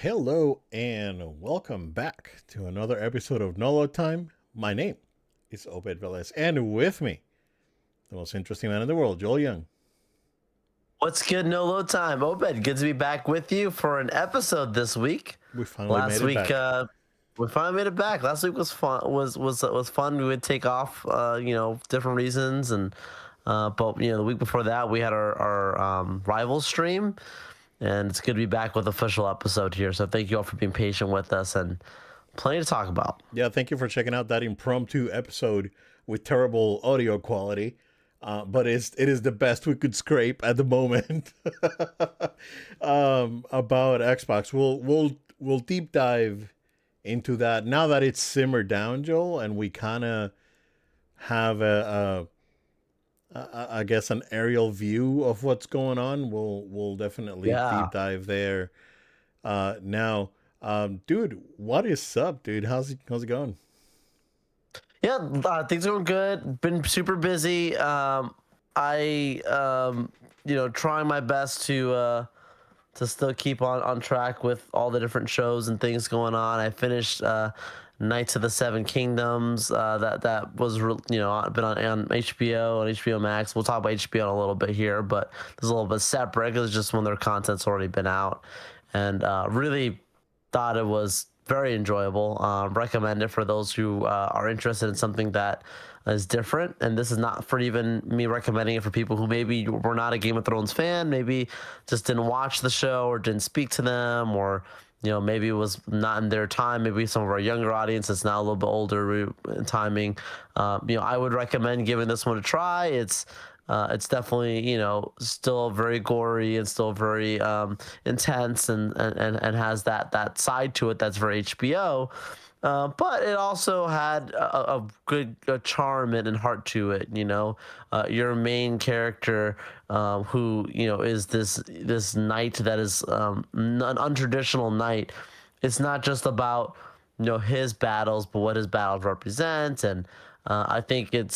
Hello and welcome back to another episode of Nolo Time. My name is Obed Velez, and with me, the most interesting man in the world, Joel Young. What's good, no load time? Obed, good to be back with you for an episode this week. We finally Last made it week, back. we finally made it back. Last week was fun. Was fun. We would take off, different reasons, and but the week before that we had our rival stream, and it's good to be back with official episode here. So thank you all for being patient with us and plenty to talk about. Yeah, thank you for checking out that impromptu episode with terrible audio quality. But it is the best we could scrape at the moment about Xbox. We'll deep dive into that now that it's simmered down, Joel, and we kind of have I guess an aerial view of what's going on. We'll definitely Yeah. deep dive there. Now, dude, what is up, dude? How's it going? Yeah, things are going good. Been super busy. I trying my best to still keep on track with all the different shows and things going on. I finished Knights of the Seven Kingdoms. That was been on HBO and HBO Max. We'll talk about HBO in a little bit here, but there's a little bit separate because it's just when their content's already been out, and really thought it was very enjoyable. Recommend it for those who are interested in something that is different. And this is not for even me recommending it for people who maybe were not a Game of Thrones fan, maybe just didn't watch the show or didn't speak to them, or maybe it was not in their time. Maybe some of our younger audience is now a little bit older timing. I would recommend giving this one a try. It's definitely still very gory and still very intense and has that side to it that's very HBO. But it also had a good charm and heart to it. Your main character, who is this knight that is an untraditional knight. It's not just about his battles, but what his battles represent, and I think it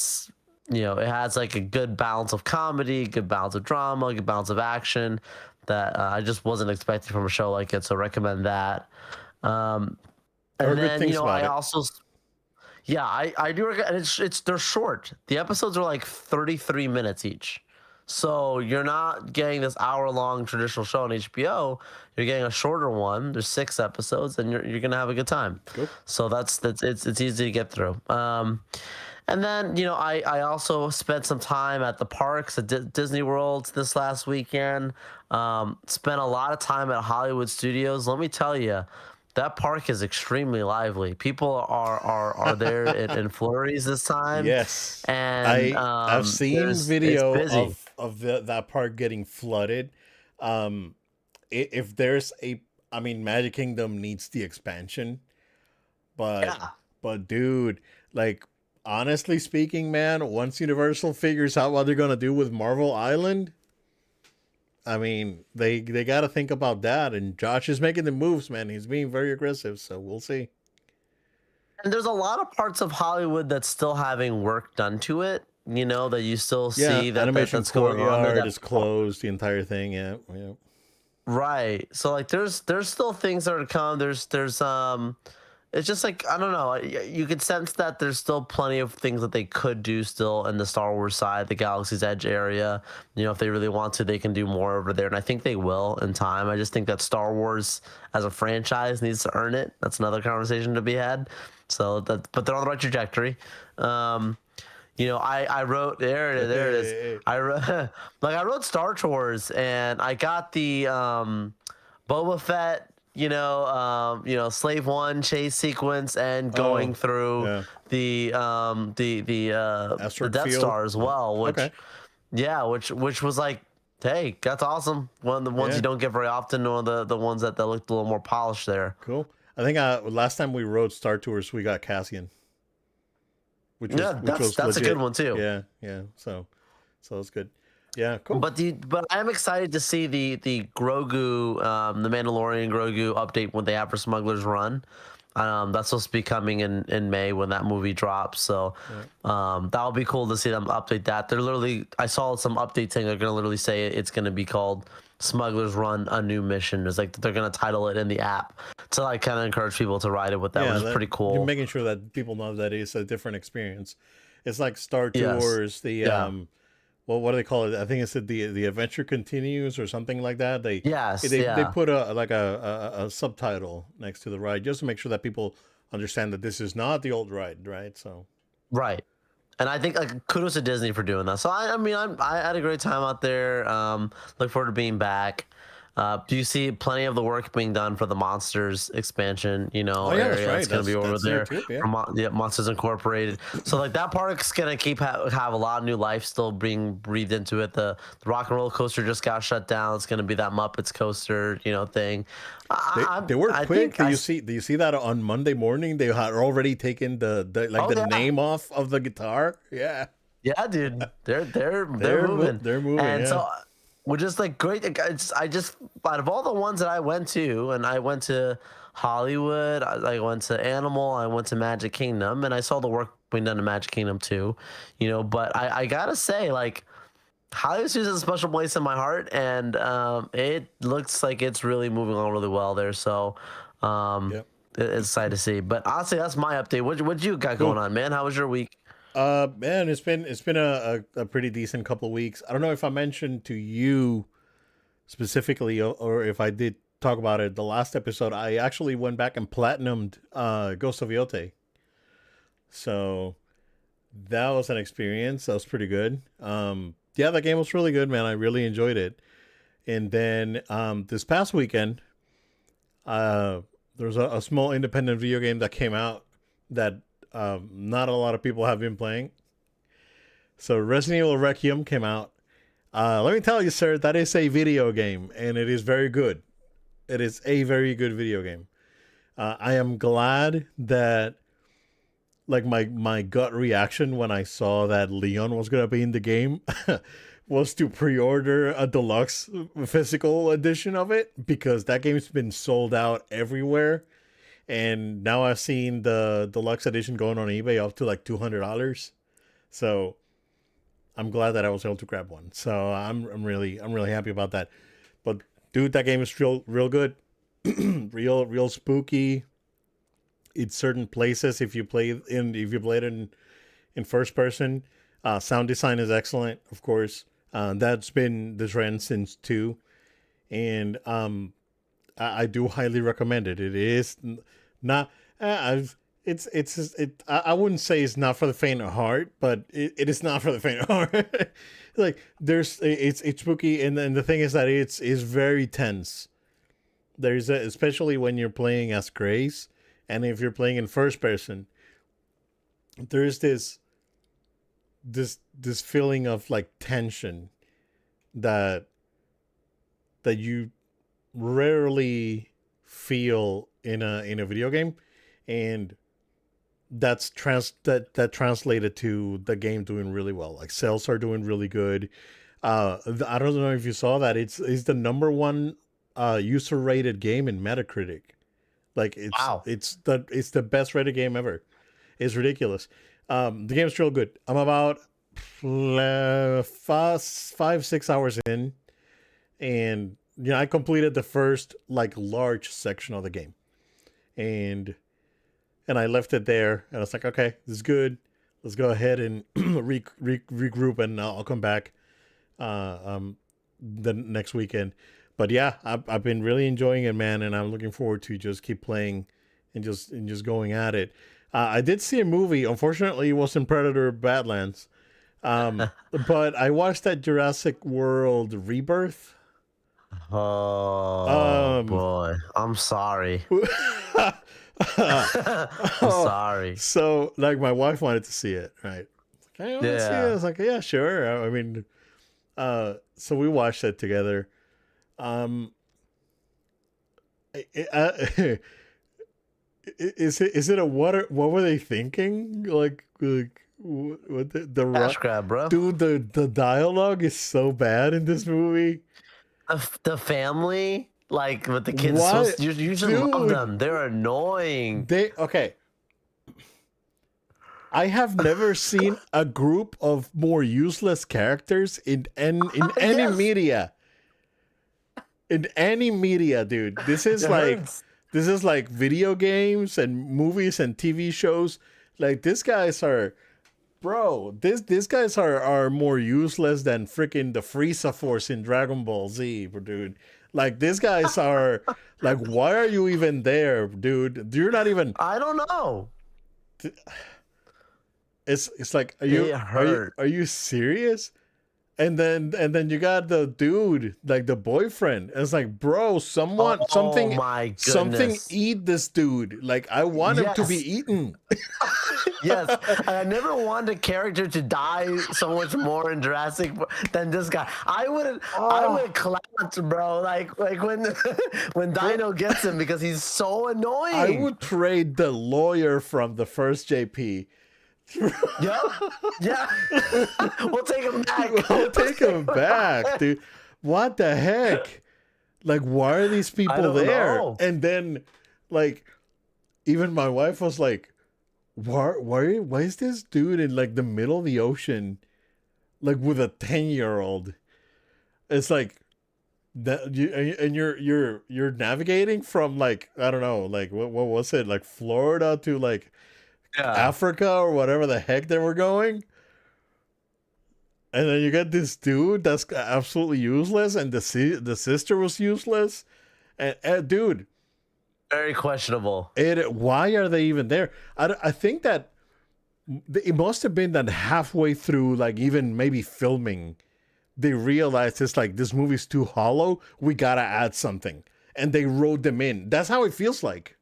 has like a good balance of comedy, good balance of drama, good balance of action that I just wasn't expecting from a show like it. So recommend that. Um, I and heard good then things about I it. also, yeah, I do recommend. It's they're short. The episodes are like 33 minutes each. So you're not getting this hour-long traditional show on HBO. You're getting a shorter one. There's 6 episodes, and you're gonna have a good time. Cool. So that's it's easy to get through. And then, I also spent some time at the parks at Disney World this last weekend. Spent a lot of time at Hollywood Studios. Let me tell you, that park is extremely lively. People are there in flurries this time, Yes, and I've seen it's video busy. of that part getting flooded. Um, if there's I mean, Magic Kingdom needs the expansion, but Yeah. dude, like honestly speaking, man, once Universal figures out what they're gonna do with Marvel Island, I mean, they got to think about that. And Josh is making the moves, man. He's being very aggressive, so we'll see. And there's a lot of parts of Hollywood that's still having work done to it. That you still Yeah, see Animation that's going on there. Courtyard is closed, the entire thing. Yeah, yeah. Right. So like there's still things that are to come. There's it's just like I don't know. You could sense that there's still plenty of things that they could do still in the Star Wars side, the Galaxy's Edge area. If they really want to, they can do more over there, and I think they will in time. I just think that Star Wars as a franchise needs to earn it. That's another conversation to be had. But they're on the right trajectory. I wrote there it is. I wrote I wrote Star Tours and I got the Boba Fett, Slave One chase sequence and going Oh, through yeah. the Asteroid Death Field. Star as well, Okay. which was like, hey, that's awesome. One of the ones Yeah. you don't get very often, one of the ones that looked a little more polished there. Cool. I think last time we rode Star Tours, we got Cassian, Yeah, which that's was that's a good legit. one too. Yeah, yeah. So it's good. Yeah, cool. But I'm excited to see the Grogu, the Mandalorian Grogu update when they have for Smuggler's Run. That's supposed to be coming in May when that movie drops. So Yeah. that'll be cool to see them update that. They're literally, I saw some updates saying they're gonna literally say it's gonna be called Smugglers Run a new mission. It's like they're gonna title it in the app to like kind of encourage people to ride it with that, Yeah, which is pretty you're cool. making sure that people know that it's a different experience. It's like Star Yes. Tours, the Yeah. well, what do they call it? I think it's the Adventure Continues or something like that. Yes. They Yeah. put a like a subtitle next to the ride just to make sure that people understand that this is not the old ride, right? So Right. And I think like kudos to Disney for doing that. So I mean, I had a great time out there. Look forward to being back. Do you see plenty of the work being done for the Monsters expansion? You know, oh yeah, that's area right. that's going to be over That's there there too. Yeah. for yeah, Monsters Incorporated. So like that park's going to have a lot of new life still being breathed into it. The Rock and Roller Coaster just got shut down. It's going to be that Muppets coaster, you know, thing. They were I quick. think Do you see that on Monday morning? They had already taken oh the yeah. name off of the guitar. Yeah. Yeah, dude, they're They're moving. they're moving, And yeah. so we're just like great. I just out of all the ones that I went to, and I went to Hollywood, I went to Animal, I went to Magic Kingdom, and I saw the work being done in Magic Kingdom too, you know. But I gotta say, like Hollywood Studios is a special place in my heart, and it looks like it's really moving on really well there. So. Yep. It's exciting to see. But honestly, that's my update. What you got going Cool. on, man? How was your week? Man, it's been a pretty decent couple of weeks. I don't know if I mentioned to you specifically, or if I did talk about it the last episode. I actually went back and platinumed Ghost of Yote. So that was an experience. That was pretty good. Yeah, that game was really good, man. I really enjoyed it. And then this past weekend, there was a small independent video game that came out that not a lot of people have been playing. So Resident Evil Requiem came out. Let me tell you, sir, that is a video game, and it is very good. It is a very good video game. I am glad that, like, my gut reaction when I saw that Leon was gonna be in the game was to pre-order a deluxe physical edition of it, because that game's been sold out everywhere. And now I've seen the deluxe edition going on eBay up to like $200. So I'm glad that I was able to grab one. So I'm really happy about that. But dude, that game is real good. real spooky. In certain places, if you played it in first person, sound design is excellent, of course. That's been the trend since 2, and I do highly recommend it. It is not. I've I wouldn't say it's not for the faint of heart, but it is not for the faint of heart. Like it's spooky, and then the thing is that it's very tense. Especially when you're playing as Grace, and if you're playing in first person, there's this feeling of like tension that you rarely feel in a video game, and that translated to the game doing really well. Like sales are doing really good. I don't know if you saw that it's the number one user rated game in Metacritic. Like Wow. it's the best rated game ever. It's ridiculous. The game's real good. I'm about 5-6 hours in, and I completed the first like large section of the game, and I left it there, and I was like, okay, this is good. Let's go ahead and regroup, and I'll come back the next weekend. But yeah, I've been really enjoying it, man, and I'm looking forward to just keep playing and just going at it. I did see a movie. Unfortunately, it wasn't Predator Badlands. But I watched that Jurassic World Rebirth. Oh Um, boy, I'm sorry. oh, I'm sorry. so like my wife wanted to see it, right? Okay, I want to see it. I Yeah. was like, yeah, sure. I mean, so we watched it together. Um, is it a what were they thinking? Like what Cash grab, bro. dude, the dialogue is so bad in this movie. The family, like with the kids, What, you should love dude? them. They're annoying. Okay. I have never seen a group of more useless characters in any Yes. media. in any media, dude. This is It like hurts. video games and movies and TV shows. Like these guys are, bro. These guys are more useless than freaking the Frieza Force in Dragon Ball Z, dude. Like these guys are like, why are you even there, dude? You're not even. I don't know. It's like, It hurt. are you serious? And then you got the dude, like the boyfriend. It's like, bro, someone, Oh my something, goodness. eat this dude. Like I want him to be Yes. eaten. Yes, and I never wanted a character to die so much more in Jurassic than this guy. I would clapped, bro. Like when when Dino gets him because he's so annoying. I would trade the lawyer from the first JP. Yep. Yeah. We'll take him back. I'll take him back, dude. What the heck? Like, why are these people don't there? know. And then, like, even my wife was like, why is this dude in like the middle of the ocean, like with a 10-year-old? It's like that you and you're navigating from like, I don't know, like what was it, like Florida to like Yeah. Africa or whatever the heck they were going. And then you got this dude that's absolutely useless, and the sister was useless, and dude, Very questionable. why are they even there? I think that it must have been that halfway through, like even maybe filming, they realized it's like this movie's too hollow. We gotta add something, and they wrote them in. That's how it feels like.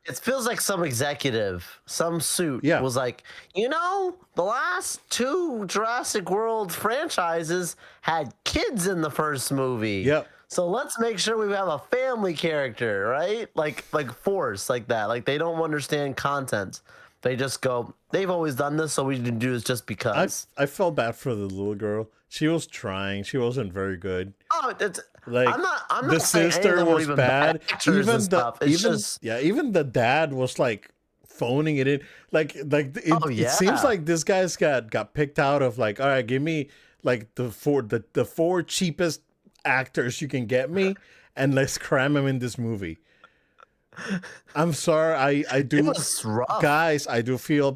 It feels like some executive, some suit Yeah. was like, the last two Jurassic World franchises had kids in the first movie. Yep. So let's make sure we have a family character, right? Like Force, like that. Like they don't understand content. They just go, they've always done this, so we can do this just because. I felt bad for the little girl. She was trying. She wasn't very good. Oh, it's Like I'm the not saying any of sister them were was even bad. actors Even and stuff. It's just even the dad was like phoning it in. It seems yeah. like this guy's got picked out of like, all right, give me like the four cheapest actors you can get me, and let's cram them in this movie. I'm sorry, I it do, was rough. guys. I do feel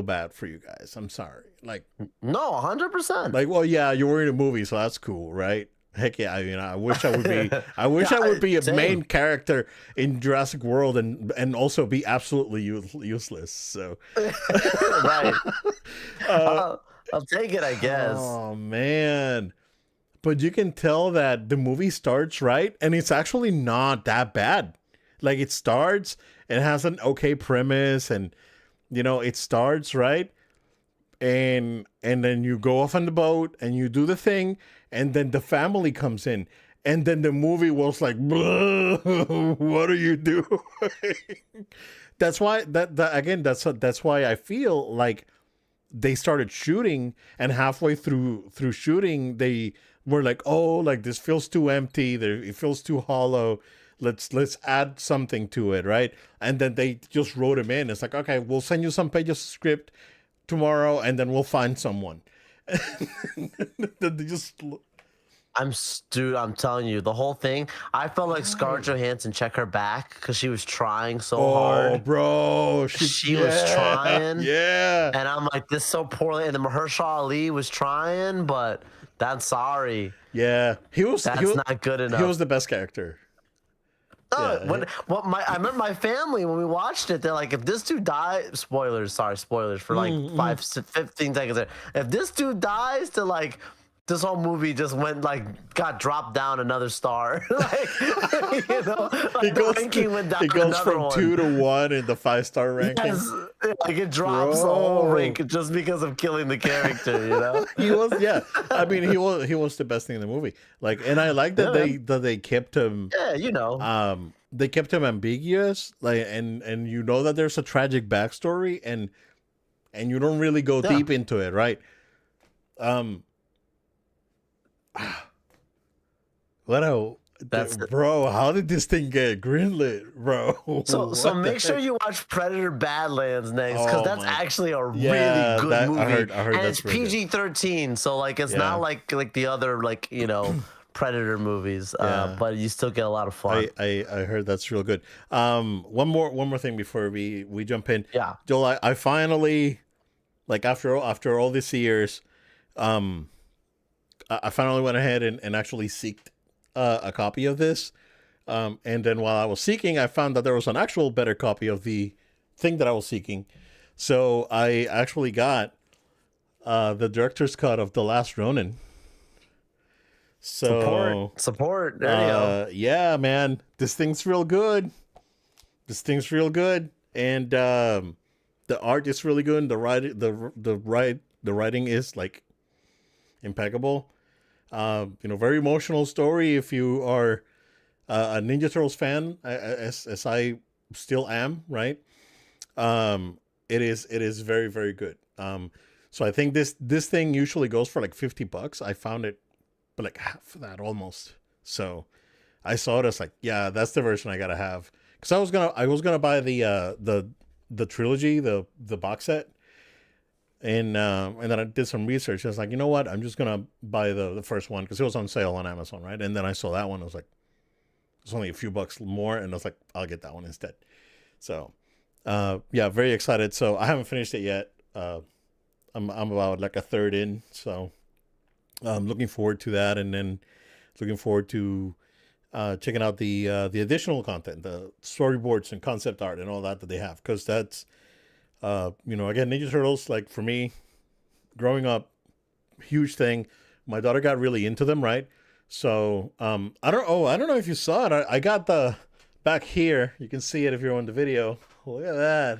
bad for you guys. I'm sorry. No, 100%. Like, well, yeah, you were in a movie, so that's cool, right? Heck yeah, I wish I would be. I wish I would be a Same. main character in Jurassic World and also be absolutely useless. So, Right. I'll take it, I guess. oh man, but you can tell that the movie starts right, and it's actually not that bad. Like it starts, it has an okay premise, and it starts right, and then you go off on the boat and you do the thing, and then the family comes in, and then the movie was like, what are you doing? That's why that's why I feel like they started shooting, and halfway through shooting they were like, oh, like this feels too empty, it feels too hollow, let's add something to it, right? And then they just wrote him in. It's like, okay, we'll send you some pages of script tomorrow, and then we'll find someone. They just Dude, I'm telling you, the whole thing. I felt like Scarlett Johansson checked her back because she was trying so hard. bro, She was trying. yeah. And I'm like, this so poorly. And then Mahershala Ali was trying, but that's sorry. Yeah, That's not good enough. He was the best character. No, Yeah. I remember my family when we watched it. They're like, if this dude dies, spoilers for like 15 seconds there. If this dude dies, to like, this whole movie just got dropped down another star. Like, the ranking went down It goes another from one. 2 to 1 in the 5-star ranking. Yes, like it drops the whole Bro. rank just because of killing the character. He was, yeah. I mean, he was the best thing in the movie. Like, and I like that they kept him. Yeah, They kept him ambiguous. Like, and that there's a tragic backstory, and you don't really go deep into it, right? That's it. Bro, how did this thing get greenlit, bro? So What the make sure heck? you watch Predator Badlands next, because Oh that's my- actually a Yeah, really good that- movie. I heard and that's it's really good. PG-13, so like it's Yeah. not like the other Predator movies, Yeah. but you still get a lot of fun. I heard that's real good. One more thing before we jump in. Yeah. Joel, I finally, like, after all these years, um I finally went ahead and actually seeked a copy of this. And then while I was seeking, I found that there was an actual better copy of the thing that I was seeking. So I actually got the director's cut of The Last Ronin. So Support. There you go. yeah, man, this thing's real good. This thing's real good, and the art is really good. And the writing is like impeccable. Very emotional story. If you are a Ninja Turtles fan, as I still am, right? It is very very good. So I think this thing usually goes for like $50. I found it for like half of that almost. So I saw it as like, yeah, that's the version I gotta have. Because I was gonna buy the trilogy, the box set, and then I did some research. I was like, you know what? I'm just gonna buy the first one because it was on sale on Amazon, right? And then I saw that one. I was like, it's only a few bucks more, and I was like, I'll get that one instead. So, yeah, very excited. So I haven't finished it yet. I'm about like a third in, so I'm looking forward to that, and then looking forward to checking out the additional content, the storyboards and concept art and all that they have, because that's again, Ninja Turtles, like for me, growing up, huge thing. My daughter got really into them, right? So I don't know if you saw it. I got the back here. You can see it if you're on the video. Look at that.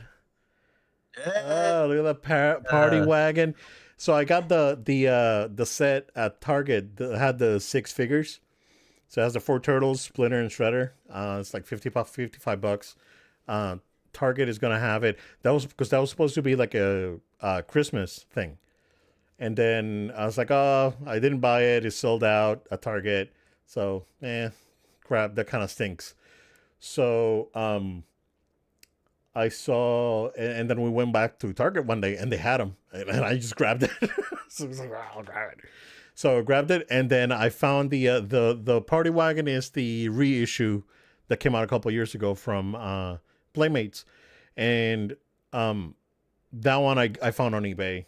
Oh, look at that party Uh, wagon. So I got the set at Target that had the six figures. So it has the four turtles, Splinter and Shredder. It's like $55. Target is gonna have it. That was because that was supposed to be like a Christmas thing. And then I was like, oh, I didn't buy it. It's sold out at Target. So, crap, that kind of stinks. So, I saw, and then we went back to Target one day and they had them. And I just grabbed it. So I was like, oh, I'll grab it. So I grabbed it. And then I found the Party Wagon is the reissue that came out a couple years ago from Playmates. And that one I found on eBay.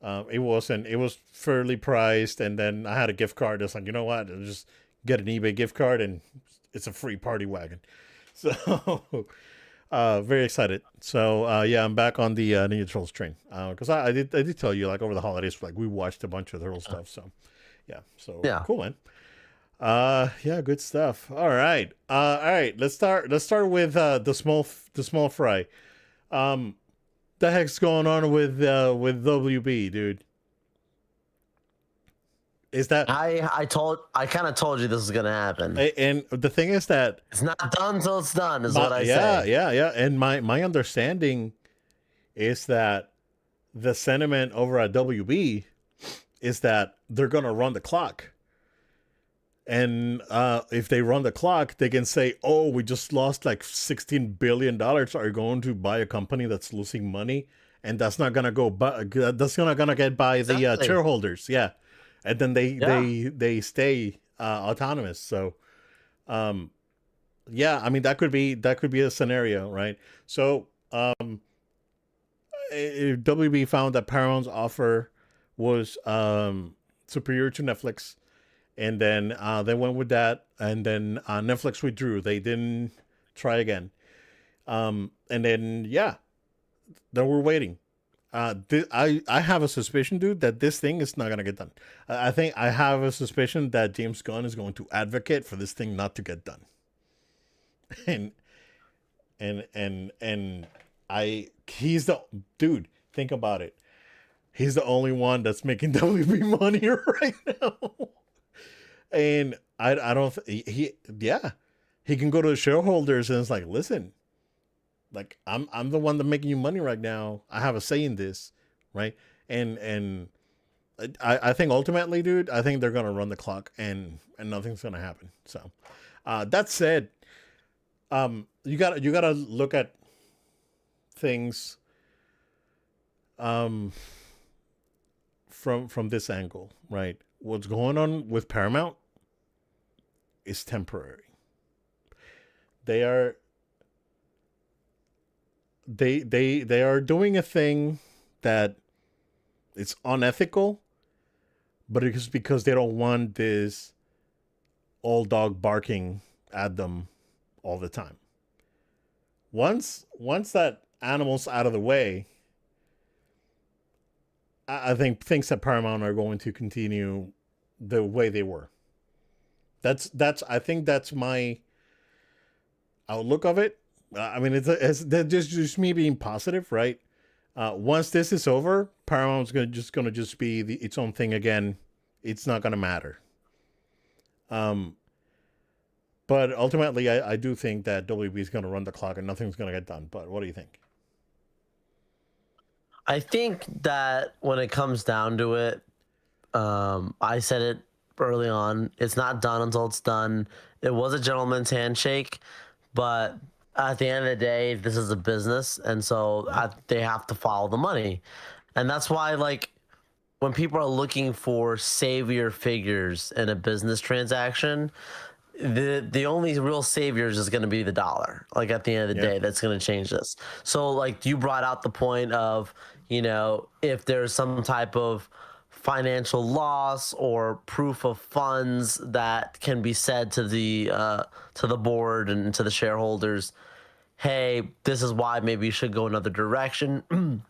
It was fairly priced, and then I had a gift card. It's like, you know what? I'll just get an eBay gift card, and it's a free Party Wagon. So, very excited. So, yeah, I'm back on the Ninja Turtles train. Because I did tell you, like, over the holidays, like, we watched a bunch of Turtle stuff. So, yeah. So, yeah. cool, man. Yeah, good stuff. All right. All right. Let's start with the small fry. The heck's going on with WB, dude? Is that I kind of told you this was gonna happen. and the thing is that It's not done till it's done, is what I yeah, say. yeah. And my understanding is that the sentiment over at WB is that they're gonna run the clock. And if they run the clock, they can say, "Oh, we just lost like $16 billion. Are you going to buy a company that's losing money, and that's not gonna go, that's not gonna get by the Exactly. shareholders?" Yeah, and then Yeah. they stay autonomous. So, yeah, I mean that could be a scenario, right? So, if WB found that Paramount's offer was superior to Netflix, and then they went with that, and then Netflix withdrew. They didn't try again. And then yeah, then we're waiting. I have a suspicion, dude, that this thing is not gonna get done. I think I have a suspicion that James Gunn is going to advocate for this thing not to get done. And and I he's the dude. Think about it. He's the only one that's making WB money right now. And I don't yeah, he can go to the shareholders and it's like, listen, like I'm the one that making you money right now. I have a say in this, right? And I think ultimately, dude, I think they're gonna run the clock, and nothing's gonna happen. So that said, you gotta look at things um from this angle, right? What's going on with Paramount? is temporary. They are they are doing a thing that it's unethical, but it's because they don't want this old dog barking at them all the time. Once that animal's out of the way, I think things at Paramount are going to continue the way they were. That's I think that's my outlook of it. I mean, it's that's just me being positive, right? Once this is over, Paramount's gonna just be its own thing again. It's not gonna matter. Um, but ultimately, I do think that WB is gonna run the clock and nothing's gonna get done. But what do you think? I think that when it comes down to it, I said it early on. It's not done until it's done. It was a gentleman's handshake, but at the end of the day, this is a business, and so they have to follow the money, and that's why, like, when people are looking for savior figures in a business transaction, the only real saviors is going to be the dollar. Like, at the end of the day, that's going to change this. So, like, you brought out the point of, if there's some type of financial loss or proof of funds that can be said to the board and to the shareholders, hey, this is why maybe you should go another direction,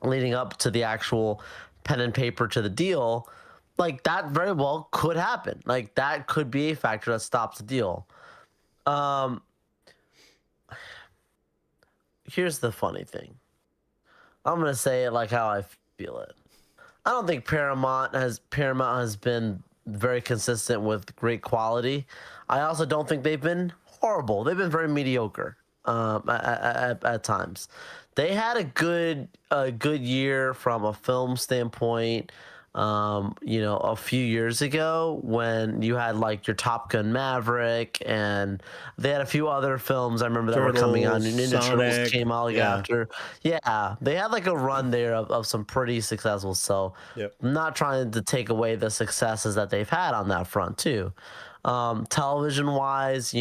leading up to the actual pen and paper to the deal. Like, that very well could happen. Like, that could be a factor that stops the deal. Here's the funny thing. I'm gonna say it like how I feel it. I don't think Paramount has been very consistent with great quality. I also don't think they've been horrible. They've been very mediocre at times. They had a good year from a film standpoint. A few years ago when you had like your Top Gun Maverick, and they had a few other films I remember that were coming out. And Ninja Turtles came out after. Yeah, they had like a run there of some pretty successful. So I'm not trying to take away the successes that they've had on that front too. Television wise,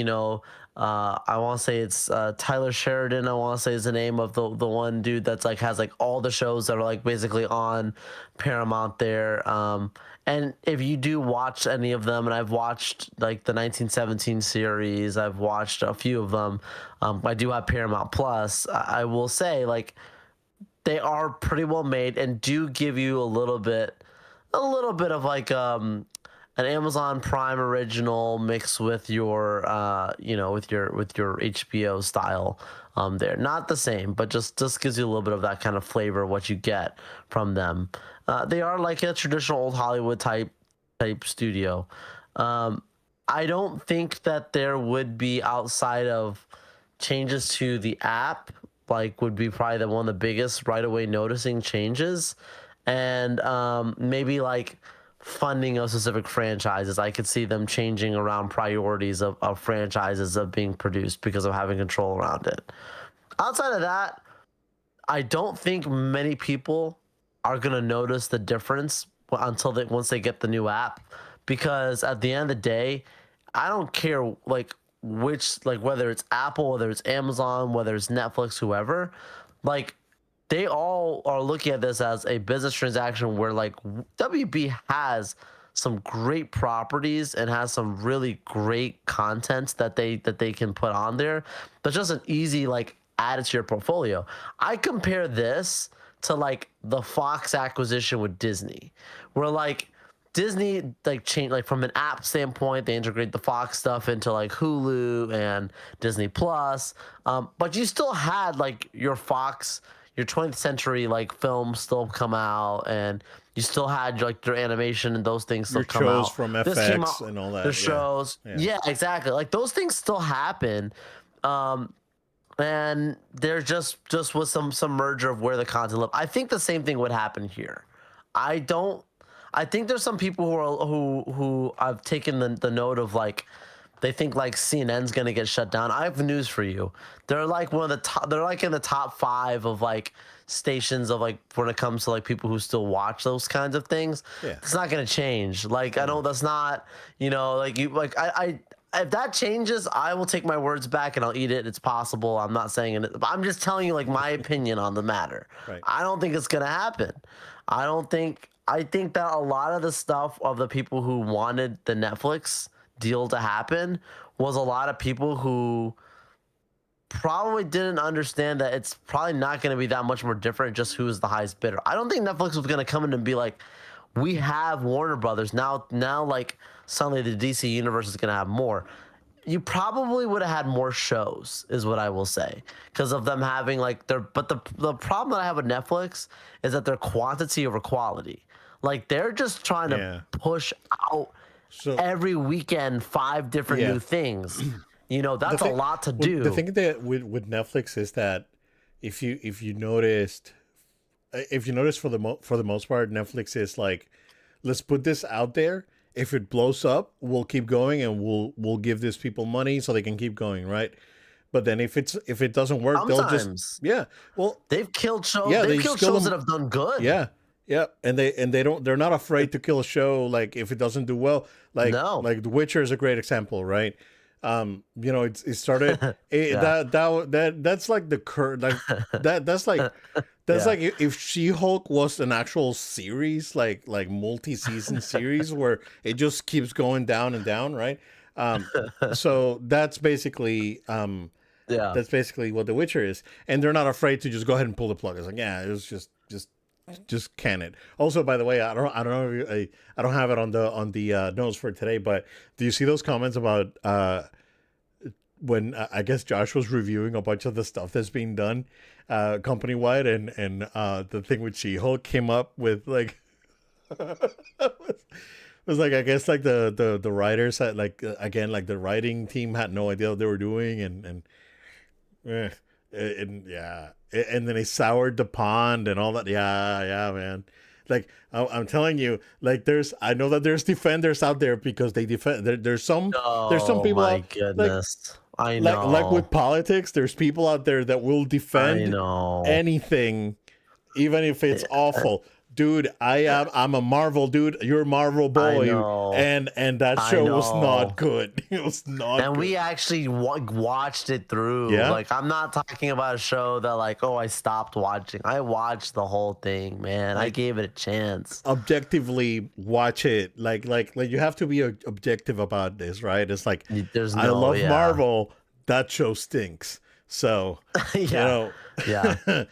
I want to say it's Tyler Sheridan. I want to say is the name of the one dude that's like has like all the shows that are like basically on Paramount there. And if you do watch any of them, and I've watched like the 1917 series, I've watched a few of them. I do have Paramount Plus. I will say, like, they are pretty well made and do give you a little bit of like an Amazon Prime original mixed with your with your HBO style there. Not the same, but just gives you a little bit of that kind of flavor of what you get from them. They are like a traditional old Hollywood type studio. I don't think that there would be, outside of changes to the app, like, would be probably one of the biggest right away noticing changes, and maybe like funding of specific franchises. I could see them changing around priorities of franchises of being produced because of having control around it. Outside of that, I don't think many people are going to notice the difference until once they get the new app, because at the end of the day, I don't care like whether it's Apple, whether it's Amazon, whether it's Netflix, whoever, like, they all are looking at this as a business transaction where, like, WB has some great properties and has some really great content that they can put on there. That's just an easy, like, add it to your portfolio. I compare this to like the Fox acquisition with Disney, where like Disney like changed, like, from an app standpoint, they integrate the Fox stuff into like Hulu and Disney Plus, but you still had like your Fox, your 20th century like films still come out, and you still had like your animation and those things still Your come shows out. from This came FX out, and all that. the shows, yeah, exactly. Like, those things still happen, and there's just with some merger of where the content live. I think the same thing would happen here. I don't. I think there's some people who I've taken the note of, like, they think like CNN's gonna get shut down. I have news for you. They're like one of the top. They're like in the top 5 of like stations of like when it comes to like people who still watch those kinds of things. Yeah. It's not gonna change. Like, I know that's not, like, you like if that changes, I will take my words back and I'll eat it. It's possible. I'm not saying it, but I'm just telling you like my opinion on the matter. Right. I don't think it's gonna happen. I don't think. I think that a lot of the stuff of the people who wanted the Netflix deal to happen was a lot of people who probably didn't understand that it's probably not going to be that much more different just who is the highest bidder. I don't think Netflix was going to come in and be like, we have Warner Brothers now like suddenly the DC universe is going to have more. You probably would have had more shows is what I will say because of them having like but the problem that I have with Netflix is that they're quantity over quality. Like they're just trying to push out So every weekend 5 different Yeah. new things. You know, that's thing- a lot to well, do. The thing that with Netflix is that if you noticed for the most part, Netflix is like, let's put this out there. If it blows up, we'll keep going and we'll give these people money so they can keep going, right? But then if it doesn't work, they'll Sometimes just well they've killed shows. Yeah, they they've killed kill shows them- that have done good. yeah, and they're not afraid to kill a show like if it doesn't do well. No. Like The Witcher is a great example, right? You know, it started Yeah. that's like the like that's like Yeah. like if She-Hulk was an actual series, like multi-season series where it just keeps going down and down, right? So that's basically Yeah. what The Witcher is, and they're not afraid to just go ahead and pull the plug. It's like, yeah, it was just can it. Also, by the way, I don't know if I don't have it on the notes for today, but do you see those comments about when I guess Josh was reviewing a bunch of the stuff that's being done company wide, and the thing with She-Hulk came up with like it was like, I guess like the writers had like again, like the writing team had no idea what they were doing, and yeah, and then they soured the pond and all that. Yeah, man. Like I'm telling you, like I know that there's defenders out there because they defend. There's some people my out, goodness. I know. like with politics. There's people out there that will I defend know. anything, even if it's awful. Dude, I'm a Marvel dude. You're a Marvel boy, know. and that I show was know. not good. It was not. And good. we actually watched it through. Yeah? Like, I'm not talking about a show that, like, oh, I stopped watching. I watched the whole thing, man. I gave it a chance. Objectively watch it. Like you have to be objective about this, right? It's like, There's I no, love yeah. Marvel. That show stinks. So Yeah. you know, Yeah. yeah.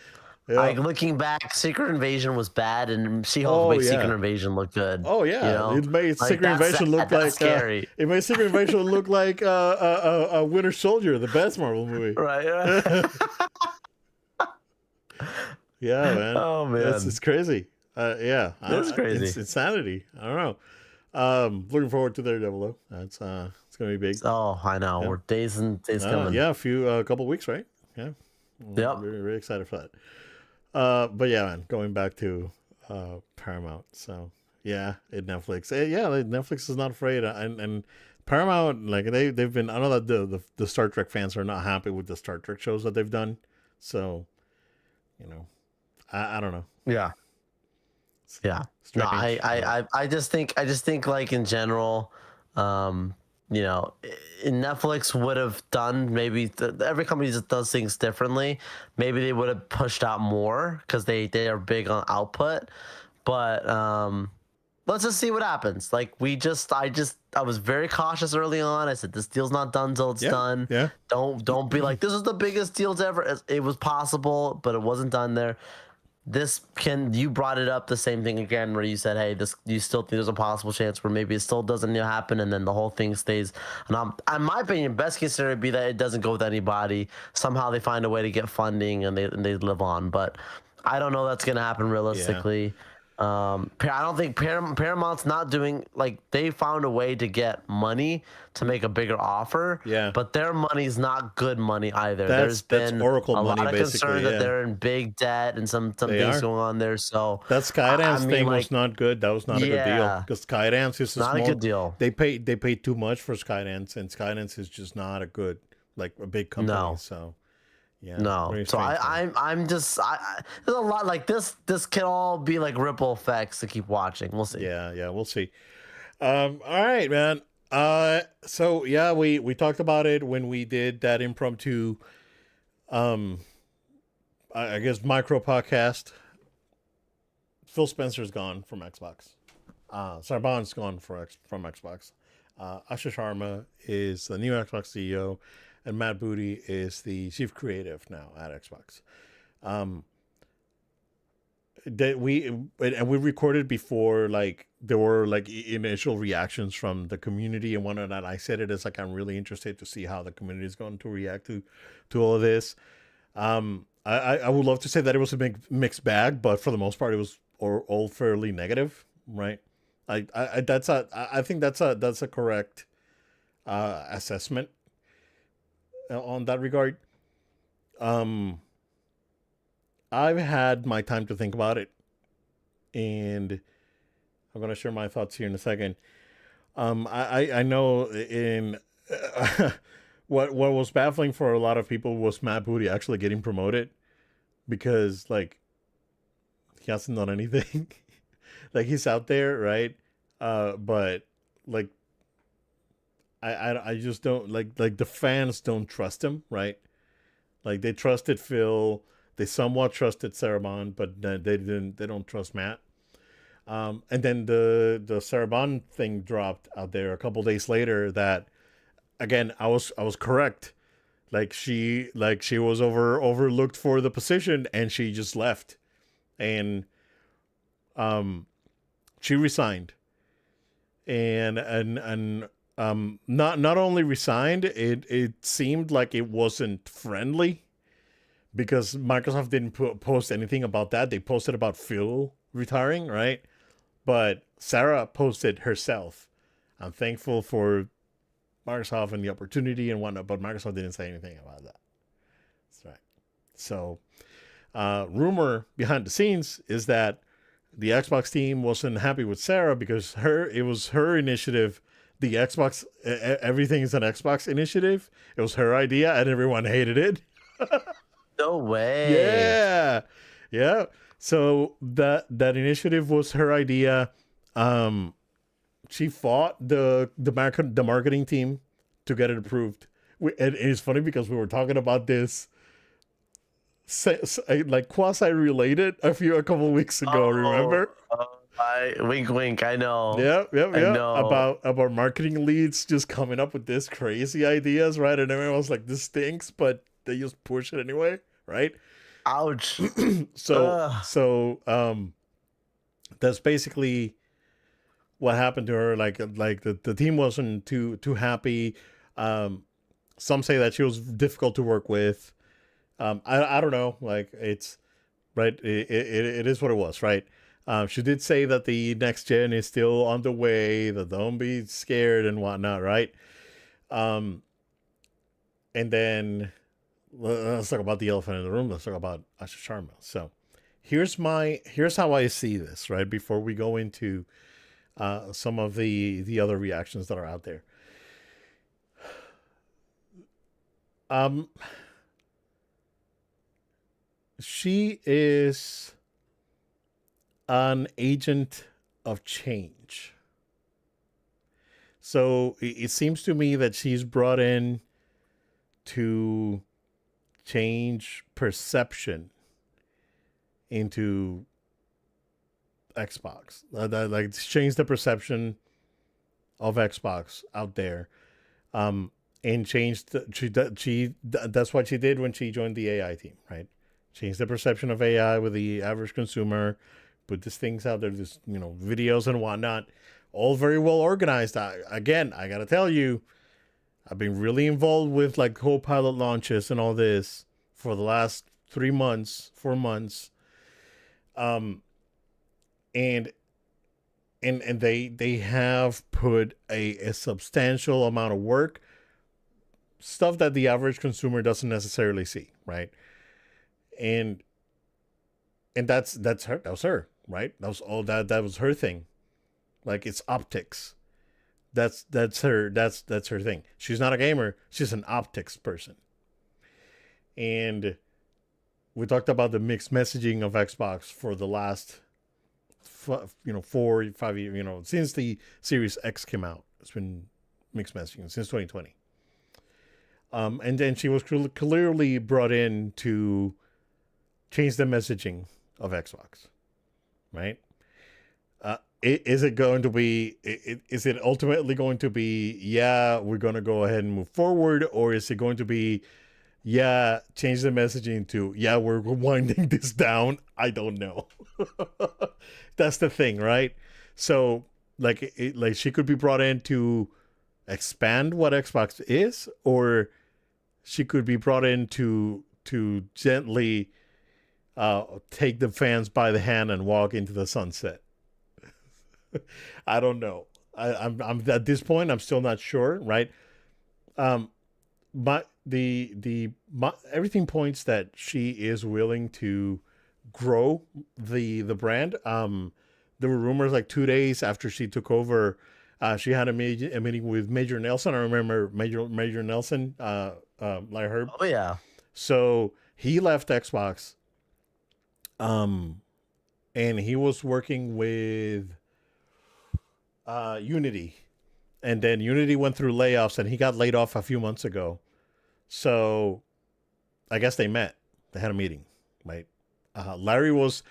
Like, looking back, Secret Invasion was bad, and She-Hulk Oh, made yeah. Secret Invasion look good. Oh yeah, You know? it made Like, Secret that's- Invasion look that's like scary. it made Secret Invasion look like a Winter Soldier, the best Marvel movie. Right. Yeah, man. Oh, man. it's crazy. Yeah, It's crazy. It's insanity. I don't know. Looking forward to Daredevil though. That's it's gonna be big. Oh, I know. Yeah. We're days coming. Yeah, a couple weeks, right? Yeah. Yep. Really, really excited for that. But yeah, man, going back to Paramount. So yeah, Netflix. Yeah, like, Netflix is not afraid, and Paramount, like they've been. I know that the Star Trek fans are not happy with the Star Trek shows that they've done. So, you know, I don't know. Yeah. Yeah. No, Strange. I just think like in general, you know, Netflix would have done maybe every company just does things differently. Maybe they would have pushed out more because they are big on output. But let's just see what happens. Like I was very cautious early on. I said this deal's not done till it's done. Yeah. Don't be like this is the biggest deals ever. It was possible, but it wasn't done there. You brought it up the same thing again where you said, hey, you still think there's a possible chance where maybe it still doesn't happen and then the whole thing stays. And in my opinion, best case scenario would be that it doesn't go with anybody. Somehow they find a way to get funding and they live on. But I don't know that's gonna happen realistically. I don't think Paramount's not doing, like, they found a way to get money to make a bigger offer. Yeah. But their money's not good money either. That's There's been Oracle a lot money, of concern basically, that yeah. they're in big debt and some They things are. going on there. So That Skydance I mean, thing was like, not good. That was not a good deal. yeah. Because Skydance is Not a good deal. They paid too much for Skydance, and Skydance is just not a big company. No. So yeah. No, very so strange thing. I'm just there's a lot like this. This can all be like ripple effects to keep watching. We'll see. Yeah, we'll see. All right, man. So yeah, we talked about it when we did that impromptu, um, I guess micro podcast. Phil Spencer's gone from Xbox. Sarban's gone from Xbox. Ashish Sharma is the new Xbox CEO, and Matt Booty is the chief creative now at Xbox. Um, that we recorded before, like there were like initial reactions from the community and whatnot. I said it as like I'm really interested to see how the community is going to react to all of this. I would love to say that it was a big mixed bag, but for the most part, it was all fairly negative, right? I think that's a correct assessment on that regard. Um, I've had my time to think about it, and I'm gonna share my thoughts here in a second. I know in what was baffling for a lot of people was Matt Booty actually getting promoted because like he hasn't done anything. Like he's out there, right? But like I just don't like the fans don't trust him, right? Like they trusted Phil, they somewhat trusted Sarabon, but they don't trust Matt. And then the Sarabon thing dropped out there a couple days later. That again, I was correct. Like she was overlooked for the position, and she just left, and um she resigned, and not only resigned, it seemed like it wasn't friendly because Microsoft didn't post anything about that. They posted about Phil retiring, right? But Sarah posted herself. I'm thankful for Microsoft and the opportunity and whatnot, but Microsoft didn't say anything about that. That's right. So, rumor behind the scenes is that the Xbox team wasn't happy with Sarah because it was her initiative. The Xbox everything is an Xbox initiative. It was her idea, and everyone hated it. No way. Yeah, yeah. So that initiative was her idea. Um, she fought the marketing team to get it approved. And it's funny because we were talking about this like quasi related a couple weeks ago. Remember? I wink, wink. I know. Yeah, yeah, I yeah. know. About marketing leads just coming up with this crazy ideas, right? And everyone was like, "This stinks," but they just push it anyway, right? Ouch. So Ugh. that's basically what happened to her. Like the team wasn't too happy. Some say that she was difficult to work with. I don't know. Like it's right. It is what it was, right? She did say that the next gen is still on the way. That don't be scared and whatnot, right? Um, and then let's talk about the elephant in the room. Let's talk about Asha Sharma. So here's how I see this, right? Before we go into some of the other reactions that are out there. Um, she is an agent of change. So it seems to me that she's brought in to change perception into Xbox. Like change the perception of Xbox out there. And changed that's what she did when she joined the AI team, right? Change the perception of AI with the average consumer, put these things out there, this videos and whatnot, all very well organized. Again, I gotta tell you, I've been really involved with like Copilot launches and all this for the last 3 months, 4 months, um, and they have put a substantial amount of work, stuff that the average consumer doesn't necessarily see, right? And that's her. That was her, right? That was all that was her thing. Like it's optics. That's her. That's her thing. She's not a gamer. She's an optics person. And we talked about the mixed messaging of Xbox for the last 4 5 years. Since the Series X came out, it's been mixed messaging since 2020. And then she was clearly brought in to change the messaging of Xbox, right? Is it going to be? Is it ultimately going to be? Yeah, we're going to go ahead and move forward, or is it going to be? Yeah, change the messaging to yeah, we're winding this down. I don't know. That's the thing, right? So like, like she could be brought in to expand what Xbox is, or she could be brought in to gently take the fans by the hand and walk into the sunset. I don't know. I'm at this point. I'm still not sure. Right. But everything points that she is willing to grow the brand. There were rumors like 2 days after she took over, she had a meeting with Major Nelson. I remember Major Nelson, like her. Oh yeah. So he left Xbox. And he was working with Unity, and then Unity went through layoffs, and he got laid off a few months ago. So I guess they met. They had a meeting, right? Larry was,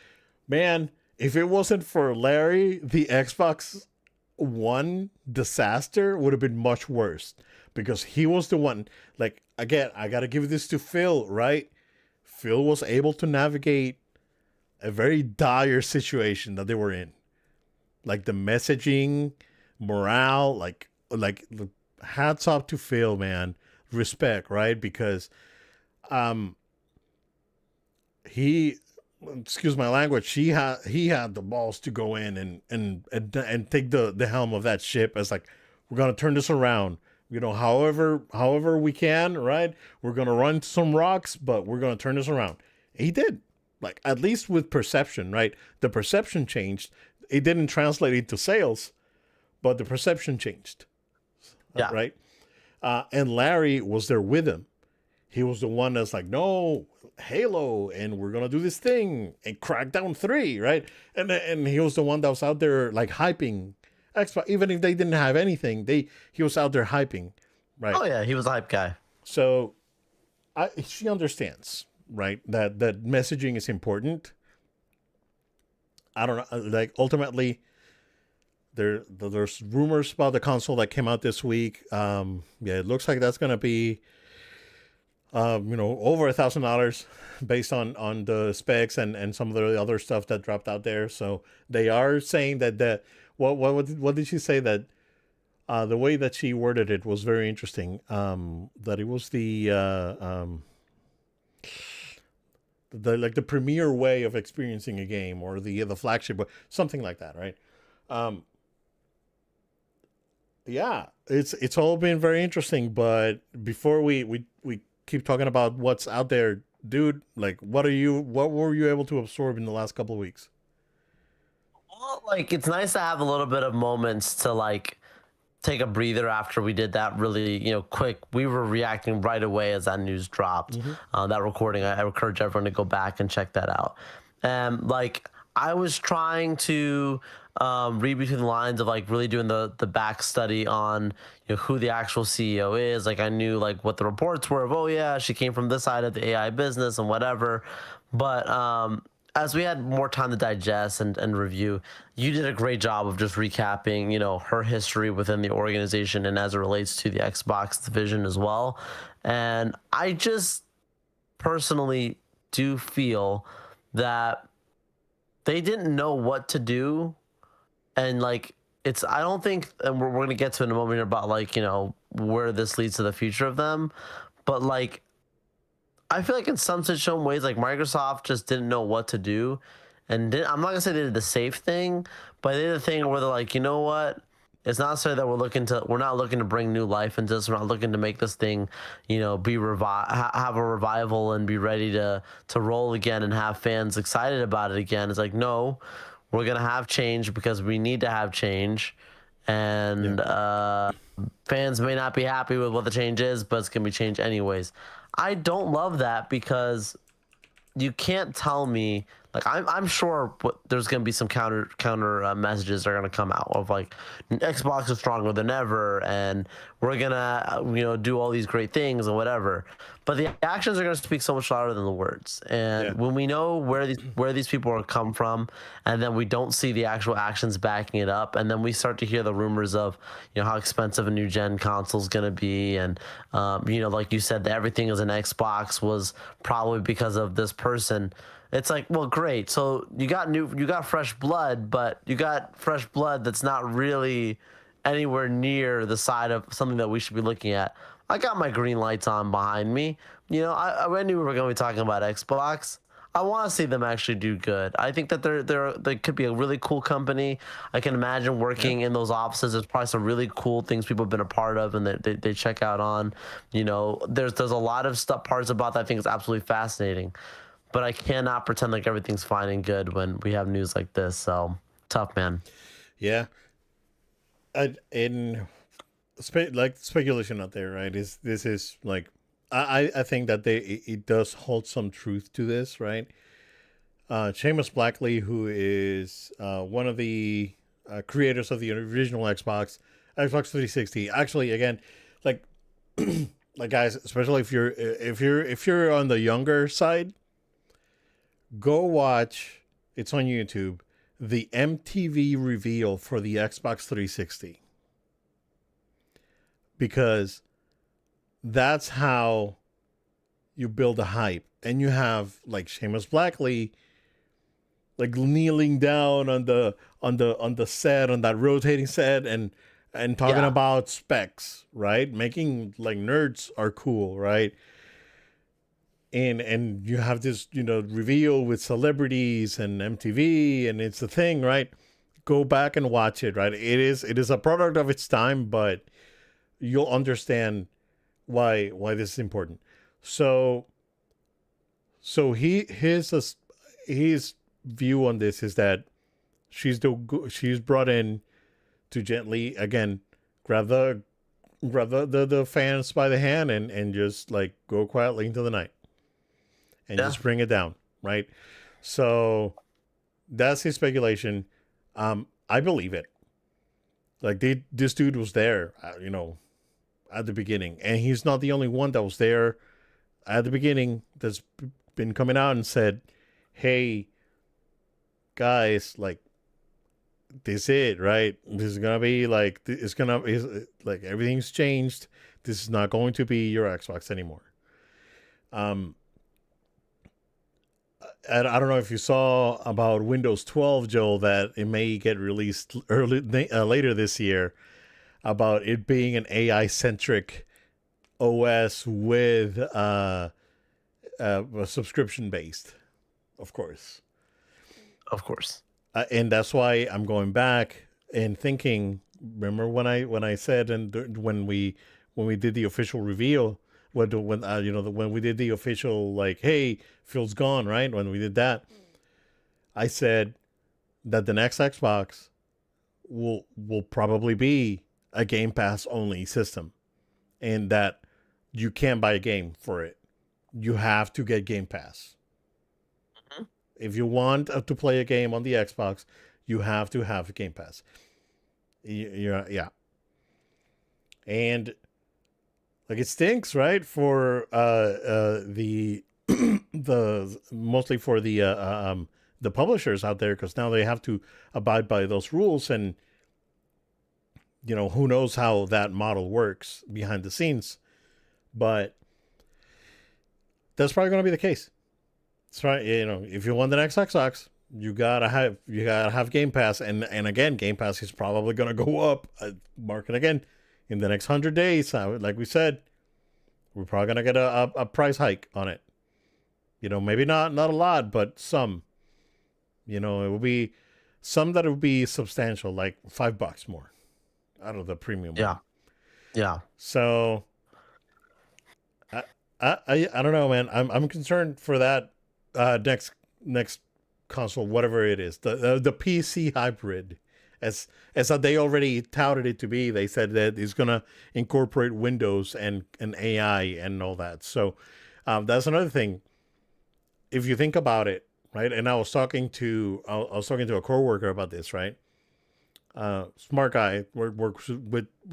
man. If it wasn't for Larry, the Xbox One disaster would have been much worse because he was the one. Like again, I gotta give this to Phil, right? Phil was able to navigate a very dire situation that they were in. Like the messaging, morale, like hats off to Phil, man. Respect, right? Because he, excuse my language, he had the balls to go in and take the helm of that ship as like, we're gonna turn this around. You know, however we can, right? We're gonna run some rocks, but we're gonna turn this around. He did. Like, at least with perception, right? The perception changed. It didn't translate into sales, but the perception changed. Yeah. Right? And Larry was there with him. He was the one that's like, no, Halo, and we're going to do this thing, and Crackdown 3, right? And he was the one that was out there, like, hyping Xbox. Even if they didn't have anything, he was out there hyping, right? Oh yeah, he was a hype guy. So she understands, right, that messaging is important. I don't know, like ultimately there's rumors about the console that came out this week. Yeah, it looks like that's gonna be over $1,000 based on the specs and some of the other stuff that dropped out there. So they are saying that what did she say? That the way that she worded it was very interesting. That it was the premier way of experiencing a game, or the flagship, something like that, right? Yeah, it's all been very interesting. But before we keep talking about what's out there, dude, like what were you able to absorb in the last couple of weeks? Well, like it's nice to have a little bit of moments to like take a breather after we did that really, quick. We were reacting right away as that news dropped. That recording, I encourage everyone to go back and check that out. And like I was trying to read between the lines of like really doing the back study on who the actual CEO is. Like I knew like what the reports were of, oh yeah, she came from this side of the AI business and whatever. But as we had more time to digest and review, you did a great job of just recapping, her history within the organization and as it relates to the Xbox division as well. And I just personally do feel that they didn't know what to do. And like, I don't think, and we're going to get to in a moment about like, where this leads to the future of them. But like, I feel like in some ways, like Microsoft just didn't know what to do, and I'm not gonna say they did the safe thing, but they did the thing where they're like, you know what? It's not so that we're not looking to bring new life into this. We're not looking to make this thing, be have a revival and be ready to roll again and have fans excited about it again. It's like, no, we're gonna have change because we need to have change, and fans may not be happy with what the change is, but it's gonna be change anyways. I don't love that because, you can't tell me like I'm sure there's gonna be some counter messages that are gonna come out of like Xbox is stronger than ever and we're gonna do all these great things and whatever, but the actions are gonna speak so much louder than the words. Yeah. And when we know where these people are come from, and then we don't see the actual actions backing it up, and then we start to hear the rumors of how expensive a new gen console is gonna be, and like you said, that everything is an Xbox was probably because of this person. It's like, well, great. So you got fresh blood, but you got fresh blood that's not really anywhere near the side of something that we should be looking at. I got my green lights on behind me. I knew we were going to be talking about Xbox. I want to see them actually do good. I think that they could be a really cool company. I can imagine working in those offices. There's probably some really cool things people have been a part of and they check out on. There's a lot of parts about that I think is absolutely fascinating. But I cannot pretend like everything's fine and good when we have news like this. So tough, man. Yeah. In speculation out there, right? This is like I think that it does hold some truth to this, right? Seamus Blackley, who is one of the creators of the original Xbox 360. Actually, again, like like guys, especially if you're on the younger side, go watch. It's on YouTube. The MTV reveal for the Xbox 360, because that's how you build a hype. And you have like Seamus Blackley like kneeling down on the set, on that rotating set, and talking about specs, right? Making like nerds are cool, right? And you have this reveal with celebrities and MTV, and it's a thing, right? Go back and watch it, right? It is a product of its time, but you'll understand why this is important. So his view on this is that she's brought in to gently again grab the fans by the hand and just like go quietly into the night and just bring it down, right? So that's his speculation. I believe it. Like this dude was there, at the beginning, and he's not the only one that was there at the beginning that's been coming out and said, "Hey, guys, like this is it, right? This is gonna be like like everything's changed. This is not going to be your Xbox anymore." I don't know if you saw about Windows 12, Joel, that it may get released later this year, about it being an AI centric OS with subscription based, of course. And that's why I'm going back and thinking. Remember when I said, and when we did the official reveal, when we did the official like, hey, Phil's gone, right? When we did that, I said that the next Xbox will probably be a Game Pass only system, and that you can't buy a game for it. You have to get Game Pass. Mm-hmm. If you want to play a game on the Xbox, you have to have Game Pass. Yeah. And like it stinks, right? For the mostly for the publishers out there, because now they have to abide by those rules, and who knows how that model works behind the scenes, but that's probably going to be the case. That's right. If you want the next Xbox, you gotta have Game Pass, and again, Game Pass is probably going to go up. Mark it again. In the next 100 days, like we said, we're probably going to get a price hike on it. Maybe not a lot, but some. It will be some that will be substantial, like $5 more out of the premium. Yeah. So I don't know, man. I'm concerned for that next console, whatever it is, the PC hybrid. As they already touted it to be. They said that it's gonna incorporate Windows and AI and all that. So that's another thing. if you think about it, right? And I was talking to a coworker about this, right? Smart guy,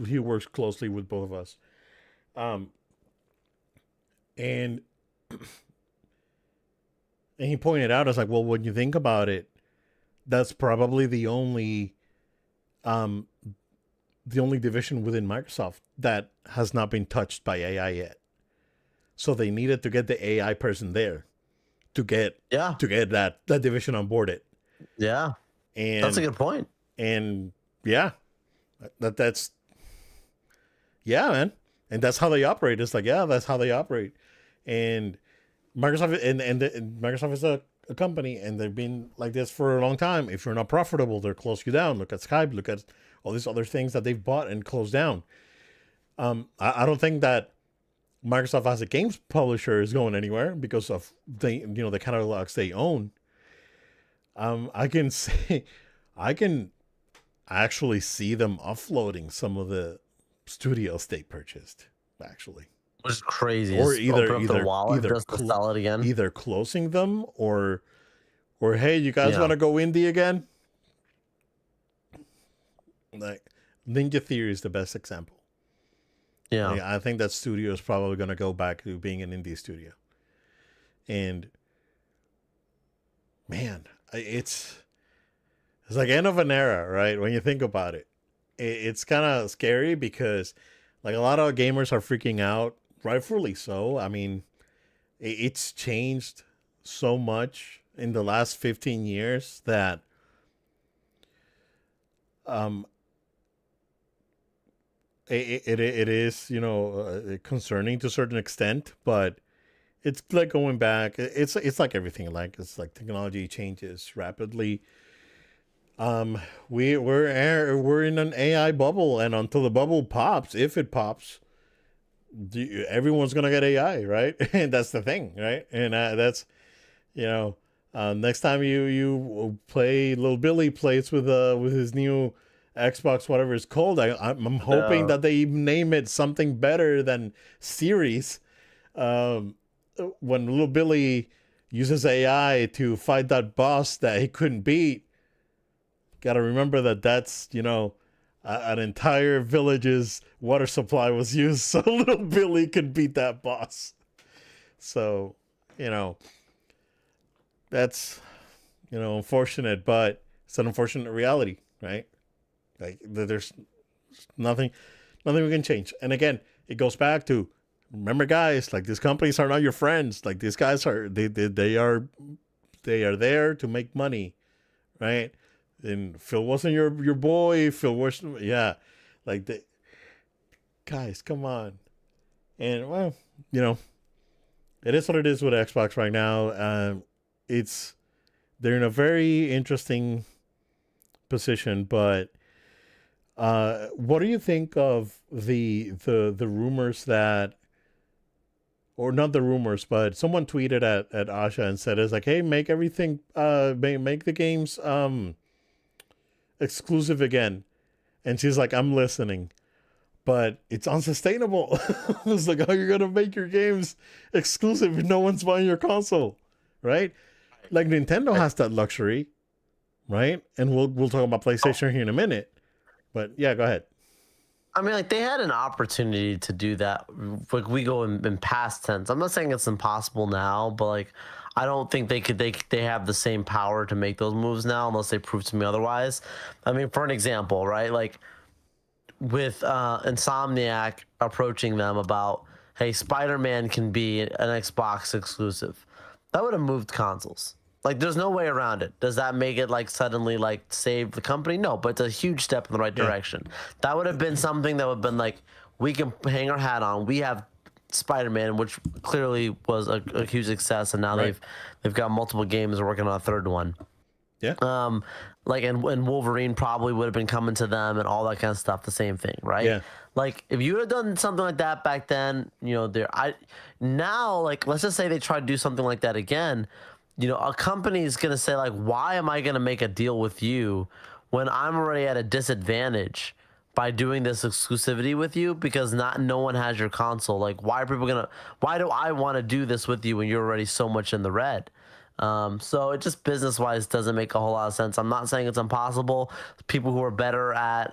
he works closely with both of us. Um, and and he pointed out, I was like, well, when you think about it, that's probably um the only division within Microsoft that has not been touched by AI yet. So they needed to get the AI person there to get Yeah. that division on board it. Yeah. That's a And good point. and yeah, that's yeah, man. And that's how they operate. It's like, yeah, that's how they operate. And Microsoft is a company, and they've been like this for a long time. If you're not profitable, they'll close you down. Look at Skype. Look at all these other things that they've bought and closed down. I don't think that Microsoft as a games publisher is going anywhere because of the catalogs they own. I can say, I can actually see them offloading some of the studios they purchased, actually, Which is crazy. or Just open up their wallet just to sell it again. either closing them, or hey, you guys Yeah. want to go indie again? Like Ninja Theory is the best example. Yeah. Like, I think that studio is probably going to go back to being an indie studio. And man, it's like end of an era, right? When you think about it, it's kind of scary because like a lot of gamers are freaking out, rightfully so. I mean, it's changed so much in the last 15 years that um it is concerning to a certain extent, but it's like going back. It's like everything. Like it's like technology changes rapidly. We're in an AI bubble, and until the bubble pops, if it pops, everyone's gonna get AI, right? And that's the thing, right? And that's you know, next time you play, little Billy plays with his new Xbox, whatever it's called. I'm hoping that they name it something better than Series. Um, when little Billy uses AI to fight that boss that he couldn't beat, gotta remember that that's an entire village's water supply was used so little Billy could beat that boss. So that's unfortunate, but it's an unfortunate reality, right? Like there's nothing we can change. And again, it goes back to, remember, guys, like these companies are not your friends. Like these guys are they are there to make money, right? And Phil wasn't your boy. Phil was, yeah, like the guys, come on. And well, it is what it is with Xbox right now. It's they're in a very interesting position, but what do you think of the rumors that, or not the rumors, but someone tweeted at Asha and said, it's like, hey, make everything make the games exclusive again. And she's like, I'm listening, but it's unsustainable. It's like, how you're gonna make your games exclusive if no one's buying your console, right? Like Nintendo has that luxury, right? And we'll talk about PlayStation here in a minute. But yeah, go ahead. I mean, like they had an opportunity to do that. Like we go in past tense. I'm not saying it's impossible now, but like I don't think they have the same power to make those moves now unless they prove to me otherwise. I mean, for an example, right? Like with Insomniac approaching them about, hey, Spider-Man can be an Xbox exclusive. That would have moved consoles. Like, there's no way around it. Does that make it like suddenly like save the company? No, but it's a huge step in the right direction. That would have been something that would have been like, we can hang our hat on. We have Spider-Man, which clearly was a huge success, and now they've got multiple games working on a third one. Yeah. Like and Wolverine probably would have been coming to them and all that kind of stuff. The same thing, right? Yeah. Like if you would have done something like that back then, now like let's just say they try to do something like that again. A company is gonna say like, why am I gonna make a deal with you when I'm already at a disadvantage by doing this exclusivity with you because no one has your console? Like, why do I want to do this with you when you're already so much in the red? So it just business wise doesn't make a whole lot of sense. I'm not saying it's impossible. People who are better at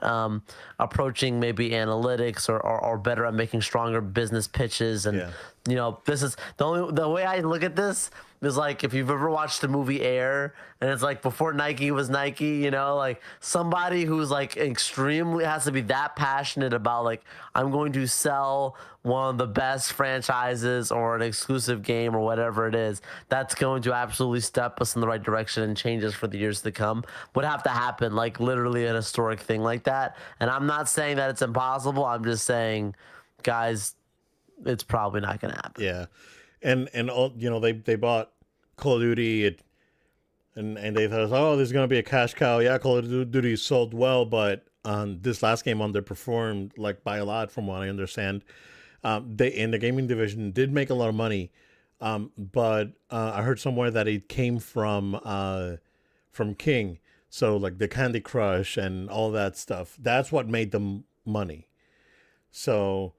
approaching maybe analytics or better at making stronger business pitches, and Yeah. this is the way I look at this is like if you've ever watched the movie Air, and it's like before Nike was Nike, like somebody who's like extremely has to be that passionate about like I'm going to sell one of the best franchises or an exclusive game or whatever it is that's going to absolutely step us in the right direction and change us for the years to come would have to happen, like literally an historic thing like that. And I'm not saying that it's impossible. I'm just saying, guys, it's probably not going to happen. Yeah. And all they bought Call of Duty and they thought, oh, there's gonna be a cash cow. Yeah, Call of Duty sold well, but this last game underperformed like by a lot, from what I understand. They in the gaming division did make a lot of money, but I heard somewhere that it came from King. So like the Candy Crush and all that stuff. That's what made them money. So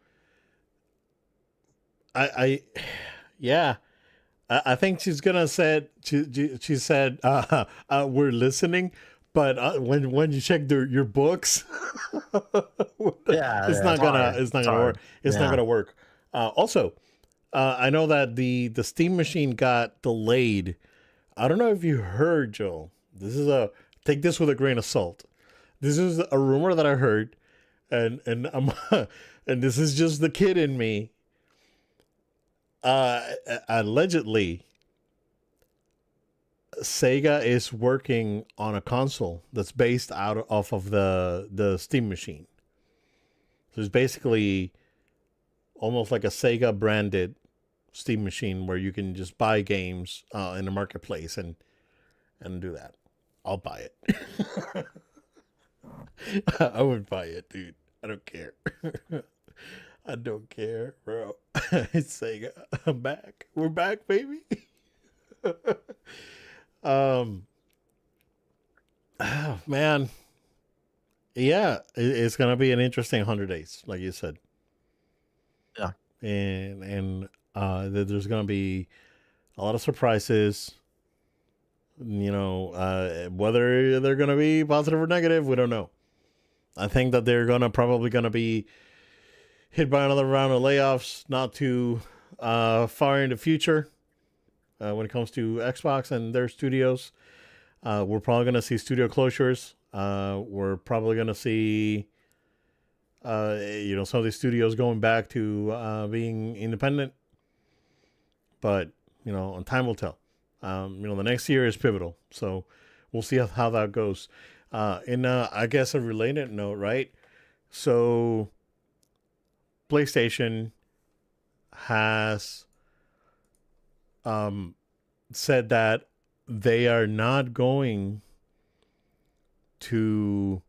I yeah. I think she's gonna said she said we're listening, but when you check your books, Yeah, yeah, it's hard. it's not It's gonna work. hard. It's not Yeah. gonna work. Also, I know that the Steam machine got delayed. I don't know if you heard, Joel. This is a take this with a grain of salt. This is a rumor that I heard, and I'm and this is just the kid in me. Allegedly, Sega is working on a console that's based out off of the Steam machine. So it's basically almost like a Sega branded Steam machine where you can just buy games in the marketplace and do that. I'll buy it. I would buy it, dude. I don't care. I don't care, bro. It's Sega. I'm back. We're back, baby. um. Oh, man. Yeah, it's gonna be an interesting 100 days, like you said, Yeah. and there's gonna be a lot of surprises. Whether they're gonna be positive or negative, we don't know. I think that they're probably gonna be hit by another round of layoffs, not too far in the future. When it comes to Xbox and their studios, we're probably gonna see studio closures. We're probably gonna see, some of these studios going back to being independent. But and time will tell. The next year is pivotal, so we'll see how that goes. I guess a related note, right? So, PlayStation has said that they are not going to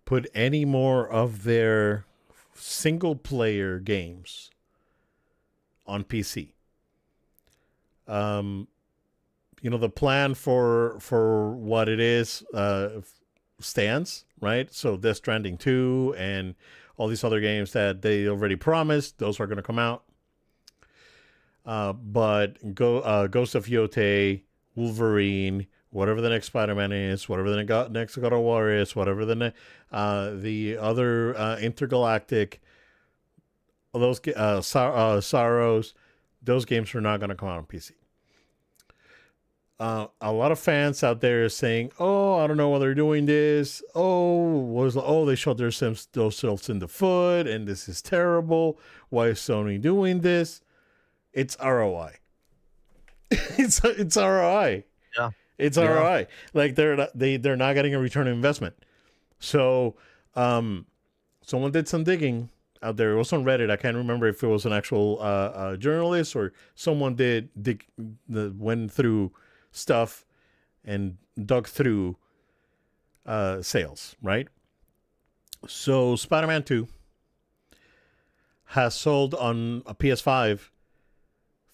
put any more of their single player games on PC. The plan for what it is stands, right? So Death Stranding 2 and all these other games that they already promised, those are going to come out. But Ghost of Yotei, Wolverine, whatever the next Spider-Man is, whatever the next God of War is, whatever the other intergalactic, those Sorrows, those games are not going to come out on PC. A lot of fans out there are saying, "Oh, I don't know why they're doing this. They shot themselves in the foot, and this is terrible. Why is Sony doing this?" It's ROI. it's ROI. Yeah. It's Yeah. ROI. Like they're not getting a return on investment. So, someone did some digging out there. It was on Reddit. I can't remember if it was an actual journalist or someone went through stuff and dug through sales, right? So Spider-Man 2 has sold on a PS5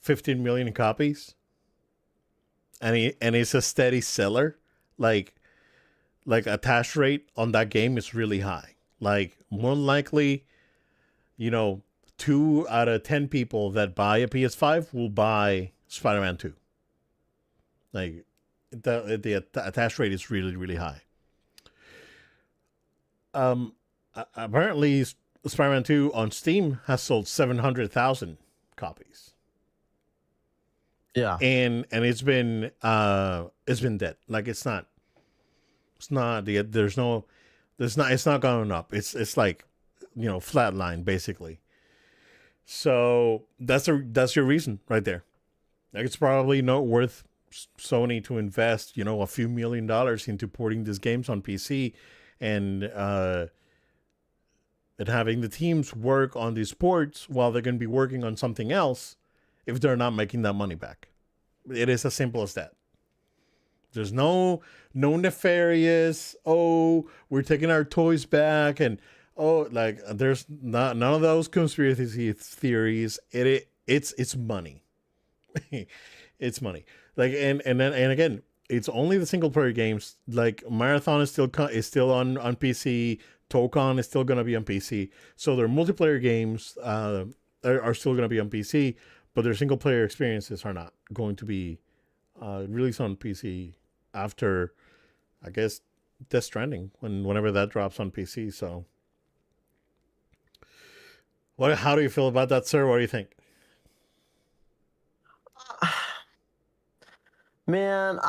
15 million copies, and it's a steady seller. Like attach rate on that game is really high. Like more likely, 2 out of 10 people that buy a PS5 will buy Spider-Man 2. Like the attach rate is really really high. Apparently, Spider-Man 2 on Steam has sold 700,000 copies, Yeah. and it's been dead. Like it's not the it's not going up. It's like flatline basically. So that's your reason right there. Like it's probably not worth Sony to invest a few $1 million into porting these games on PC and having the teams work on these ports while they're going to be working on something else if they're not making that money back. It is as simple as that. There's no nefarious, oh, we're taking our toys back, and like there's none of those conspiracy theories. It's money. It's money. Like and again, it's only the single player games. Like Marathon is still on PC. Tokon is still going to be on PC. So their multiplayer games are still going to be on PC, but their single player experiences are not going to be released on PC after, I guess, Death Stranding, whenever that drops on PC. So, how do you feel about that, sir? What do you think? Man,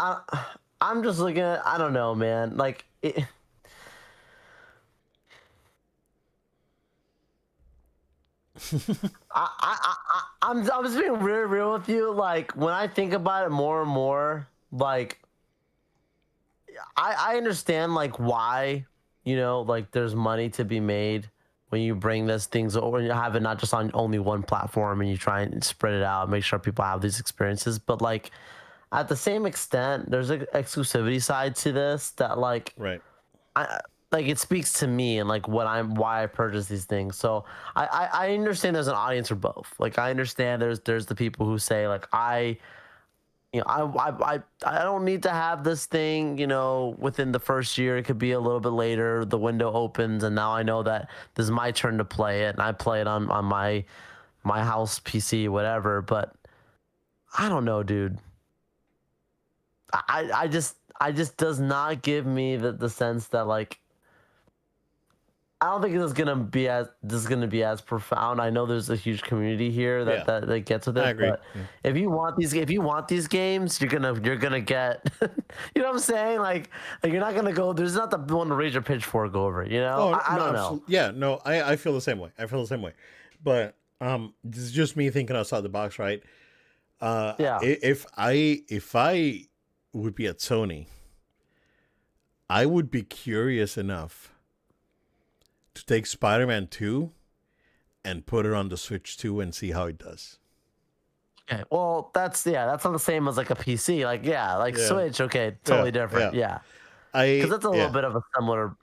I'm just looking at, I don't know, man. Like I'm just being real, real with you. Like when I think about it more and more, like I understand like why, like there's money to be made when you bring this things over and you have it not just on only one platform and you try and spread it out, make sure people have these experiences. But like at the same extent, there's an exclusivity side to this that like Right. I like it speaks to me and like why I purchase these things. So I understand there's an audience for both. Like I understand there's the people who say like I don't need to have this thing, within the first year. It could be a little bit later. The window opens and now I know that this is my turn to play it and I play it on my house PC, whatever. But I don't know, dude. I just does not give me the sense that like I don't think this is gonna be as profound. I know there's a huge community here that gets with it. I agree. But if you want these games, you're gonna get you know what I'm saying? Like you're not gonna go. There's not the one to raise your pitchfork over. I don't know. Yeah, no, I feel the same way. But this is just me thinking outside the box, right? Yeah. If I would be at Sony, I would be curious enough to take Spider-Man 2 and put it on the Switch 2 and see how it does. Okay. Well, that's not the same as like a PC. Like Switch. Okay, totally different. Yeah. Because it's a little bit of a similar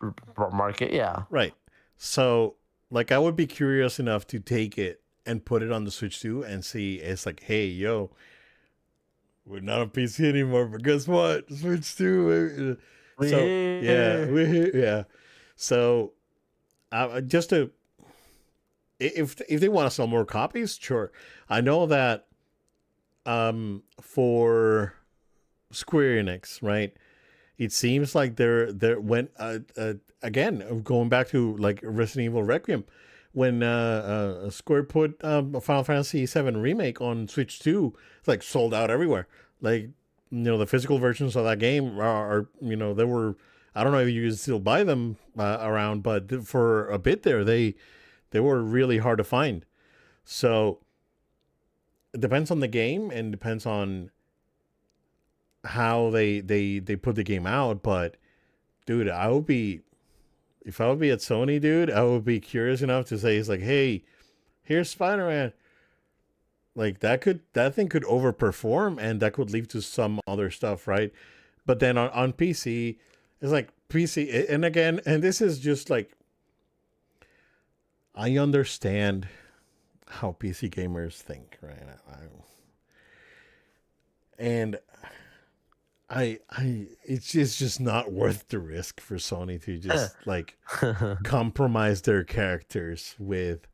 market. Yeah. Right. So, like, I would be curious enough to take it and put it on the Switch 2 and see. It's like, hey, yo, we're not on PC anymore, but guess what? Switch 2. So, yeah. So, just to, if they want to sell more copies, sure. I know that for Square Enix, right? It seems like they're when again going back to like Resident Evil Requiem, when Square put Final Fantasy VII Remake on Switch 2, it's like sold out everywhere. Like the physical versions of that game are they were. I don't know if you can still buy them around, but for a bit there, they were really hard to find. So it depends on the game and depends on how they put the game out. But dude, if I would be at Sony, dude, I would be curious enough to say, it's like, hey, here's Spider-Man. Like that thing could overperform and that could lead to some other stuff, right? But then on PC, it's like PC, and again, and this is just like, I understand how PC gamers think, right? It's just not worth the risk for Sony to just like compromise their characters with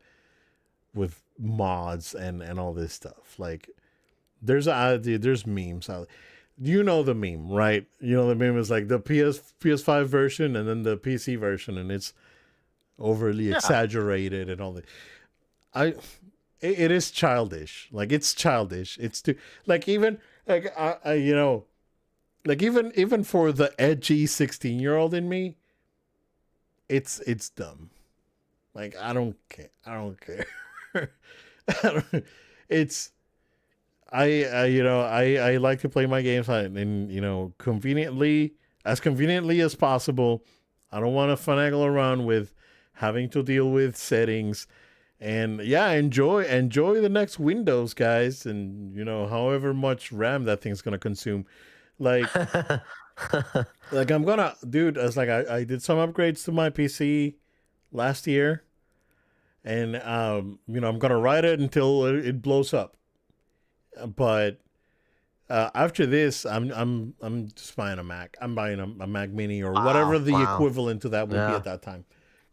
mods and all this stuff. Like there's memes out. you know the meme, right? You know the meme is like the PS5 version and then the PC version, and it's overly Yeah. exaggerated and all that. I it is childish. Like it's childish. It's too like even like I you know like even for the edgy 16-year-old in me, it's dumb. Like I don't care. I don't care. It's I you know I like to play my games and you know conveniently as possible. I don't want to finagle around with having to deal with settings. And yeah, enjoy the next Windows, guys, and you know however much RAM that thing's gonna consume. Like like I'm gonna, dude. I was like I did some upgrades to my PC last year, and you know I'm gonna ride it until it blows up. But after this, I'm just buying a Mac. I'm buying a Mac Mini or whatever Wow. the Wow. equivalent to that would be Yeah. at that time.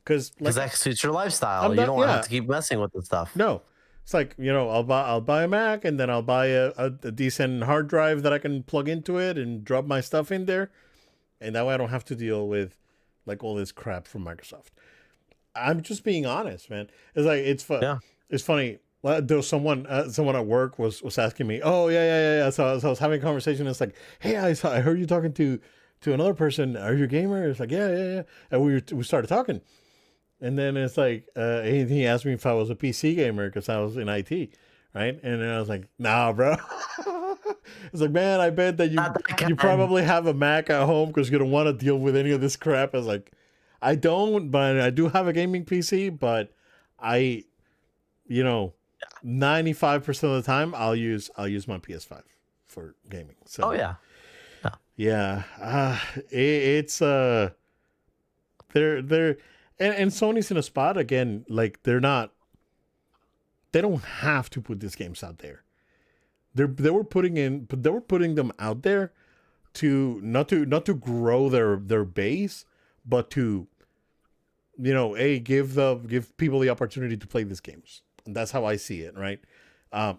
Because Because like that suits your lifestyle. I'm You not, don't want to have yeah, to keep messing with the stuff. no. It's like you know I'll buy a Mac and then I'll buy a decent hard drive that I can plug into it and drop my stuff in there, and that way I don't have to deal with like all this crap from Microsoft. I'm just being honest, man. It's like Yeah. it's funny. There was someone at work was asking me, oh yeah. So I was having a conversation. It's like, hey, I heard you talking to another person. Are you a gamer? It's like yeah. And we started talking. And then it's like he asked me if I was a PC gamer because I was in IT, right? And then I was like, nah, bro. It's like, man, I bet that Not that you kind. probably have a Mac at home because you don't want to deal with any of this crap. I was like, I don't, but I do have a gaming PC. But I, you know, 95% of the time I'll use my PS5 for gaming. So Oh yeah. yeah, it's they're and Sony's in a spot again. Like they don't have to put these games out there. They were putting them out there to not to grow their base, but to you know give people the opportunity to play these games. And that's how I see it, right? Um,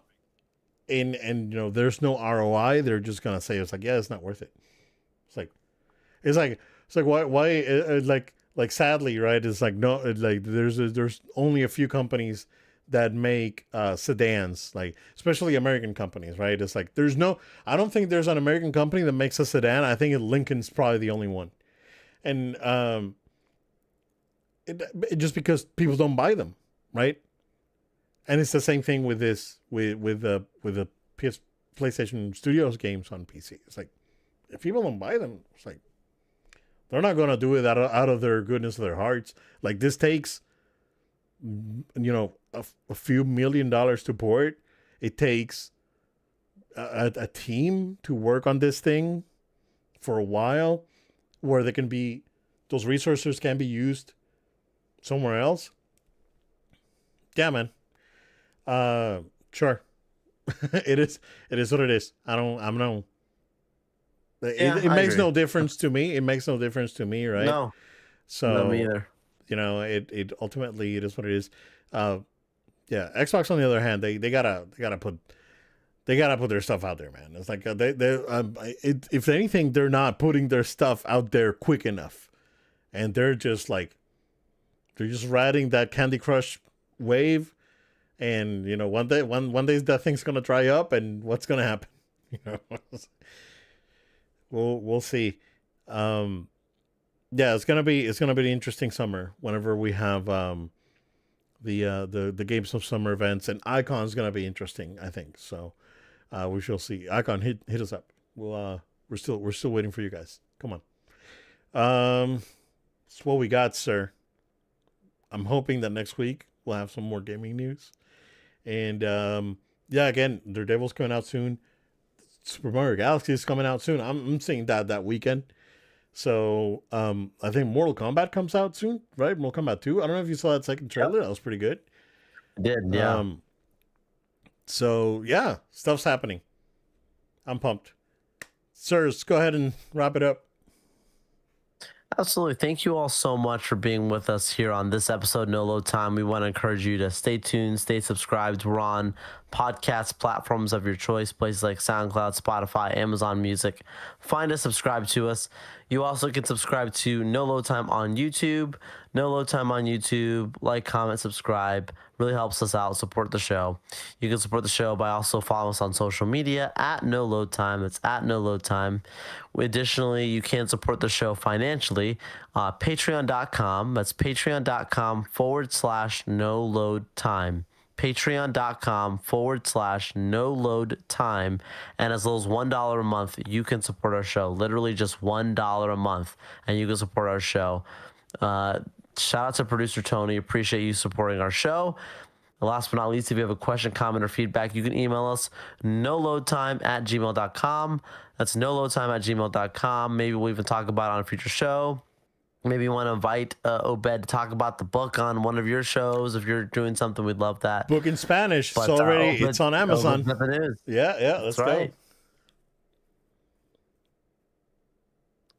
and you know there's no ROI. They're just gonna say it's like yeah, it's not worth it. It's like it's like why like sadly right it's like no like there's only a few companies that make sedans, like especially American companies, right? It's like there's no, I don't think there's an American company that makes a sedan. I think Lincoln's probably the only one. And just because people don't buy them, right? And it's the same thing with this with the PS PlayStation Studios games on PC. It's like if people don't buy them, it's like they're not gonna do it out of their goodness of their hearts. Like this takes, you know, a few $1,000,000 to port. It takes a team to work on this thing for a while, where they can be those resources can be used somewhere else. Yeah, man. Sure. It is what it is. I'm no. Yeah, It I makes agree. no difference to me. It makes no difference to me, right? No, So no, me either. you know, it ultimately it is what it is. Uh, yeah. Xbox on the other hand, they gotta put their stuff out there, man. It's like if anything, they're not putting their stuff out there quick enough, and they're just riding that Candy Crush wave, and you know one day that thing's gonna dry up, and what's gonna happen? You know, we'll see. Yeah, it's gonna be an interesting summer whenever we have the Games of Summer events, and Icon's gonna be interesting, I think. So we shall see. Icon, hit us up. We're still waiting for you guys. Come on. That's what we got, sir. I'm hoping that next week we'll have some more gaming news. And yeah, again, Daredevil's coming out soon. Super Mario Galaxy is coming out soon. I'm seeing that weekend. So I think Mortal Kombat comes out soon, right? Mortal Kombat 2. I don't know if you saw that second trailer. That was pretty good. I did, yeah. So yeah, stuff's happening. I'm pumped. Sirs, go ahead and wrap it up. Absolutely. Thank you all so much for being with us here on this episode, No Load Time. We want to encourage you to stay tuned, stay subscribed. We're on podcast platforms of your choice, places like SoundCloud, Spotify, Amazon Music. Find us, subscribe to us. You also can subscribe to No Load Time on YouTube. No Load Time on YouTube. Like, comment, subscribe. Really helps us out. Support the show. You can support the show by also following us on social media at No Load Time. It's at No Load Time. Additionally, you can support the show financially. Patreon.com. That's patreon.com/No Load Time. Patreon.com/No Load Time. And as little as $1 a month, you can support our show. Literally just $1 a month, and you can support our show. Shout out to producer Tony. Appreciate you supporting our show. And last but not least, if you have a question, comment, or feedback, you can email us noloadtime@gmail.com. That's noloadtime@gmail.com. Maybe we'll even talk about it on a future show. Maybe you want to invite Obed to talk about the book on one of your shows. If you're doing something, we'd love that. Book in Spanish. But, It's already Obed- it's on Amazon. Obed's got the news. Yeah, let's That's right.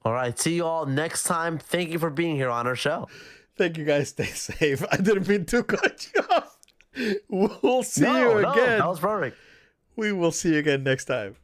go. All right. See you all next time. Thank you for being here on our show. Thank you guys. Stay safe. I didn't mean to cut you off. We'll see you again. That was perfect. We will see you again next time.